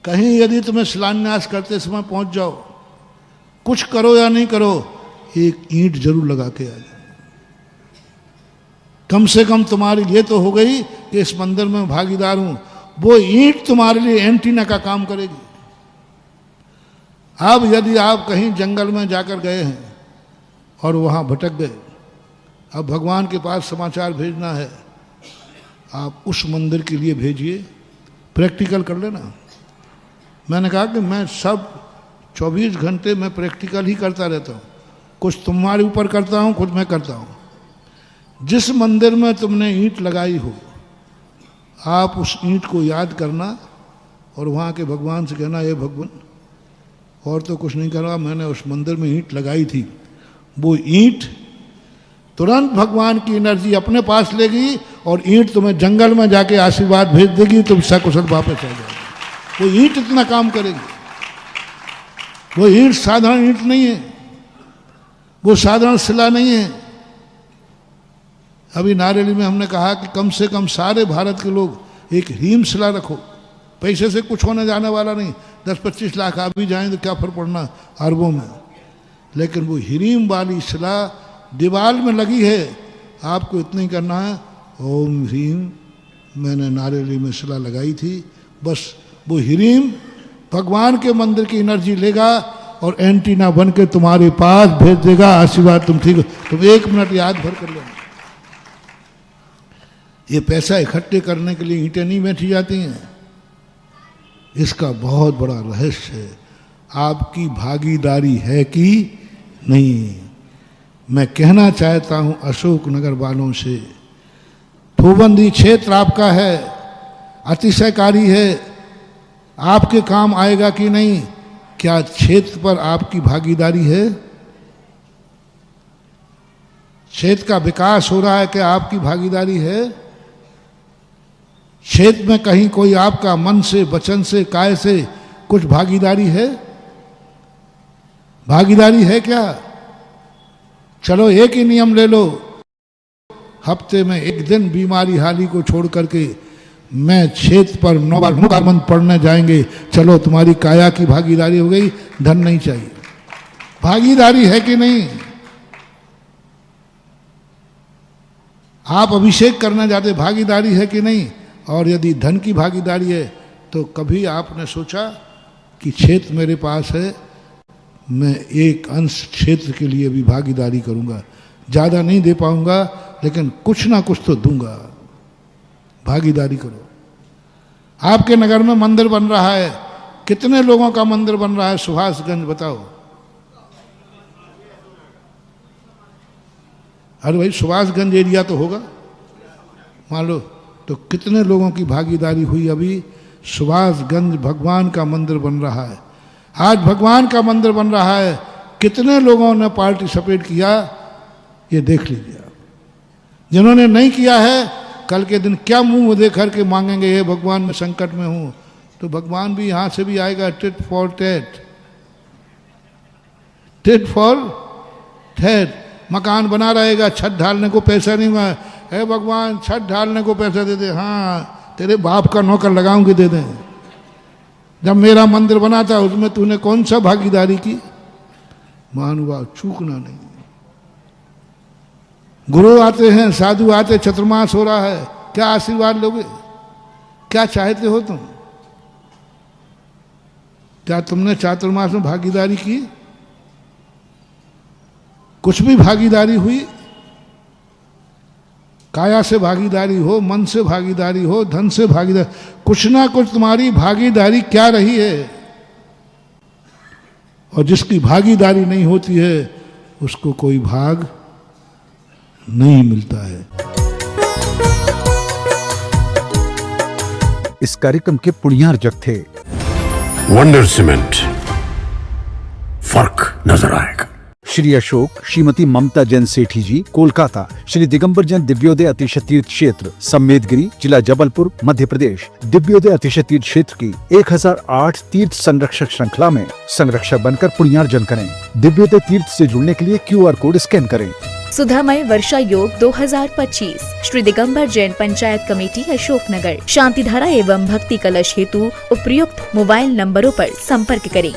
कहीं यदि तुम्हें शिलान्यास करते समय पहुंच जाओ, कुछ करो या नहीं करो, एक ईंट जरूर लगा के आ जाओ। कम से कम तुम्हारी ये तो हो गई कि इस मंदिर में भागीदार हूं। वो ईंट तुम्हारे लिए एंटीना का काम करेगी। अब यदि आप कहीं जंगल में जाकर गए हैं और वहां भटक गए, अब भगवान के पास समाचार भेजना है, आप उस मंदिर के लिए भेजिए, प्रैक्टिकल कर लेना। मैंने कहा कि मैं सब 24 घंटे में प्रैक्टिकल ही करता रहता हूँ। कुछ तुम्हारे ऊपर करता हूँ, कुछ मैं करता हूँ। जिस मंदिर में तुमने ईंट लगाई हो, आप उस ईंट को याद करना और वहाँ के भगवान से कहना, ये भगवान, और तो कुछ नहीं करना, मैंने उस मंदिर में ईंट लगाई थी। वो ईंट तुरंत भगवान की एनर्जी अपने पास लेगी और ईंट तुम्हें जंगल में जाके आशीर्वाद भेज देगी, तुम सकुशल वापस आ जाओगे। वो ईंट इतना काम करेगी। वो ईंट साधारण ईंट नहीं है, वो साधारण शिला नहीं है। अभी नारेली में हमने कहा कि कम से कम सारे भारत के लोग एक हीम शिला रखो। पैसे से कुछ होने जाने वाला नहीं, 10-25 लाख आ भी जाएं तो क्या फर्क पड़ना अरबों में। लेकिन वो हीरीम वाली शिला दीवार में लगी है, आपको इतना ही करना है, ओम ह्रीम, मैंने नारेली में शिला लगाई थी। बस वो हीरीम भगवान के मंदिर की एनर्जी लेगा और एंटीना बन के तुम्हारे पास भेज देगा आशीर्वाद। तुम ठीक हो, तुम 1 मिनट याद भर कर लेना। ये पैसा इकट्ठे करने के लिए ईंटें नहीं बैठी जाती हैं। इसका बहुत बड़ा रहस्य है, आपकी भागीदारी है कि नहीं। मैं कहना चाहता हूं अशोक नगर वालों से, भूबंदी क्षेत्र आपका है, अतिशयकारी है, आपके काम आएगा कि नहीं? क्या क्षेत्र पर आपकी भागीदारी है? क्षेत्र का विकास हो रहा है, क्या आपकी भागीदारी है? क्षेत्र में कहीं कोई आपका मन से, वचन से, काय से कुछ भागीदारी है? भागीदारी है क्या? चलो एक ही नियम ले लो, हफ्ते में 1 दिन बीमारी हाली को छोड़ करके मैं क्षेत्र पर 9 बार मुकामंद पढ़ने जाएंगे। चलो तुम्हारी काया की भागीदारी हो गई, धन नहीं चाहिए। भागीदारी है कि नहीं? आप अभिषेक करना चाहते, भागीदारी है कि नहीं? और यदि धन की भागीदारी है तो कभी आपने सोचा कि क्षेत्र मेरे पास है, मैं एक अंश क्षेत्र के लिए भी भागीदारी करूंगा, ज़्यादा नहीं दे पाऊंगा लेकिन कुछ ना कुछ तो दूंगा। भागीदारी करो। आपके नगर में मंदिर बन रहा है, कितने लोगों का मंदिर बन रहा है? सुभाषगंज बताओ। अरे भाई सुभाषगंज एरिया तो होगा, मान लो, तो कितने लोगों की भागीदारी हुई? अभी सुभाषगंज भगवान का मंदिर बन रहा है। आज भगवान का मंदिर बन रहा है, कितने लोगों ने पार्टिसिपेट किया ये देख लीजिए। जिन्होंने नहीं किया है कल के दिन क्या मुंह देख करके मांगेंगे, हे भगवान मैं संकट में हूं, तो भगवान भी यहां से भी आएगा tit for tat, tit for tat. मकान बना रहेगा, छत ढालने को पैसा नहीं हुआ, हे भगवान छत ढालने को पैसा दे दे, हाँ तेरे बाप का नौकर लगाऊंगी दे दें। जब मेरा मंदिर बना था उसमें तूने कौन सा भागीदारी की? महानुभाव चूकना नहीं। गुरु आते हैं, साधु आते, चतुर्मास हो रहा है, क्या आशीर्वाद लोगे? क्या चाहते हो तुम? क्या तुमने चातुर्मास में भागीदारी की? कुछ भी भागीदारी हुई? काया से भागीदारी हो, मन से भागीदारी हो, धन से भागीदारी, कुछ ना कुछ तुम्हारी भागीदारी क्या रही है? और जिसकी भागीदारी नहीं होती है उसको कोई भाग नहीं मिलता है। इस कार्यक्रम के पुण्यार्जक थे वंडर सीमेंट, फर्क नजर आएगा। श्री अशोक, श्रीमती ममता जैन सेठी जी, कोलकाता। श्री दिगंबर जैन दिव्योदय अतिशय तीर्थ क्षेत्र, सम्मेदगिरी, जिला जबलपुर, मध्य प्रदेश। दिव्योदय अतिशय तीर्थ क्षेत्र की 1008 तीर्थ संरक्षक श्रृंखला में संरक्षक बनकर पुण्यार्जन करें। दिव्योदय तीर्थ से जुड़ने के लिए QR कोड स्कैन करें। सुधामय वर्षा योग 2025 श्री दिगंबर जैन पंचायत कमेटी अशोकनगर। शांतिधारा एवं भक्ति कलश हेतु उपयुक्त मोबाइल नंबरों पर संपर्क करें।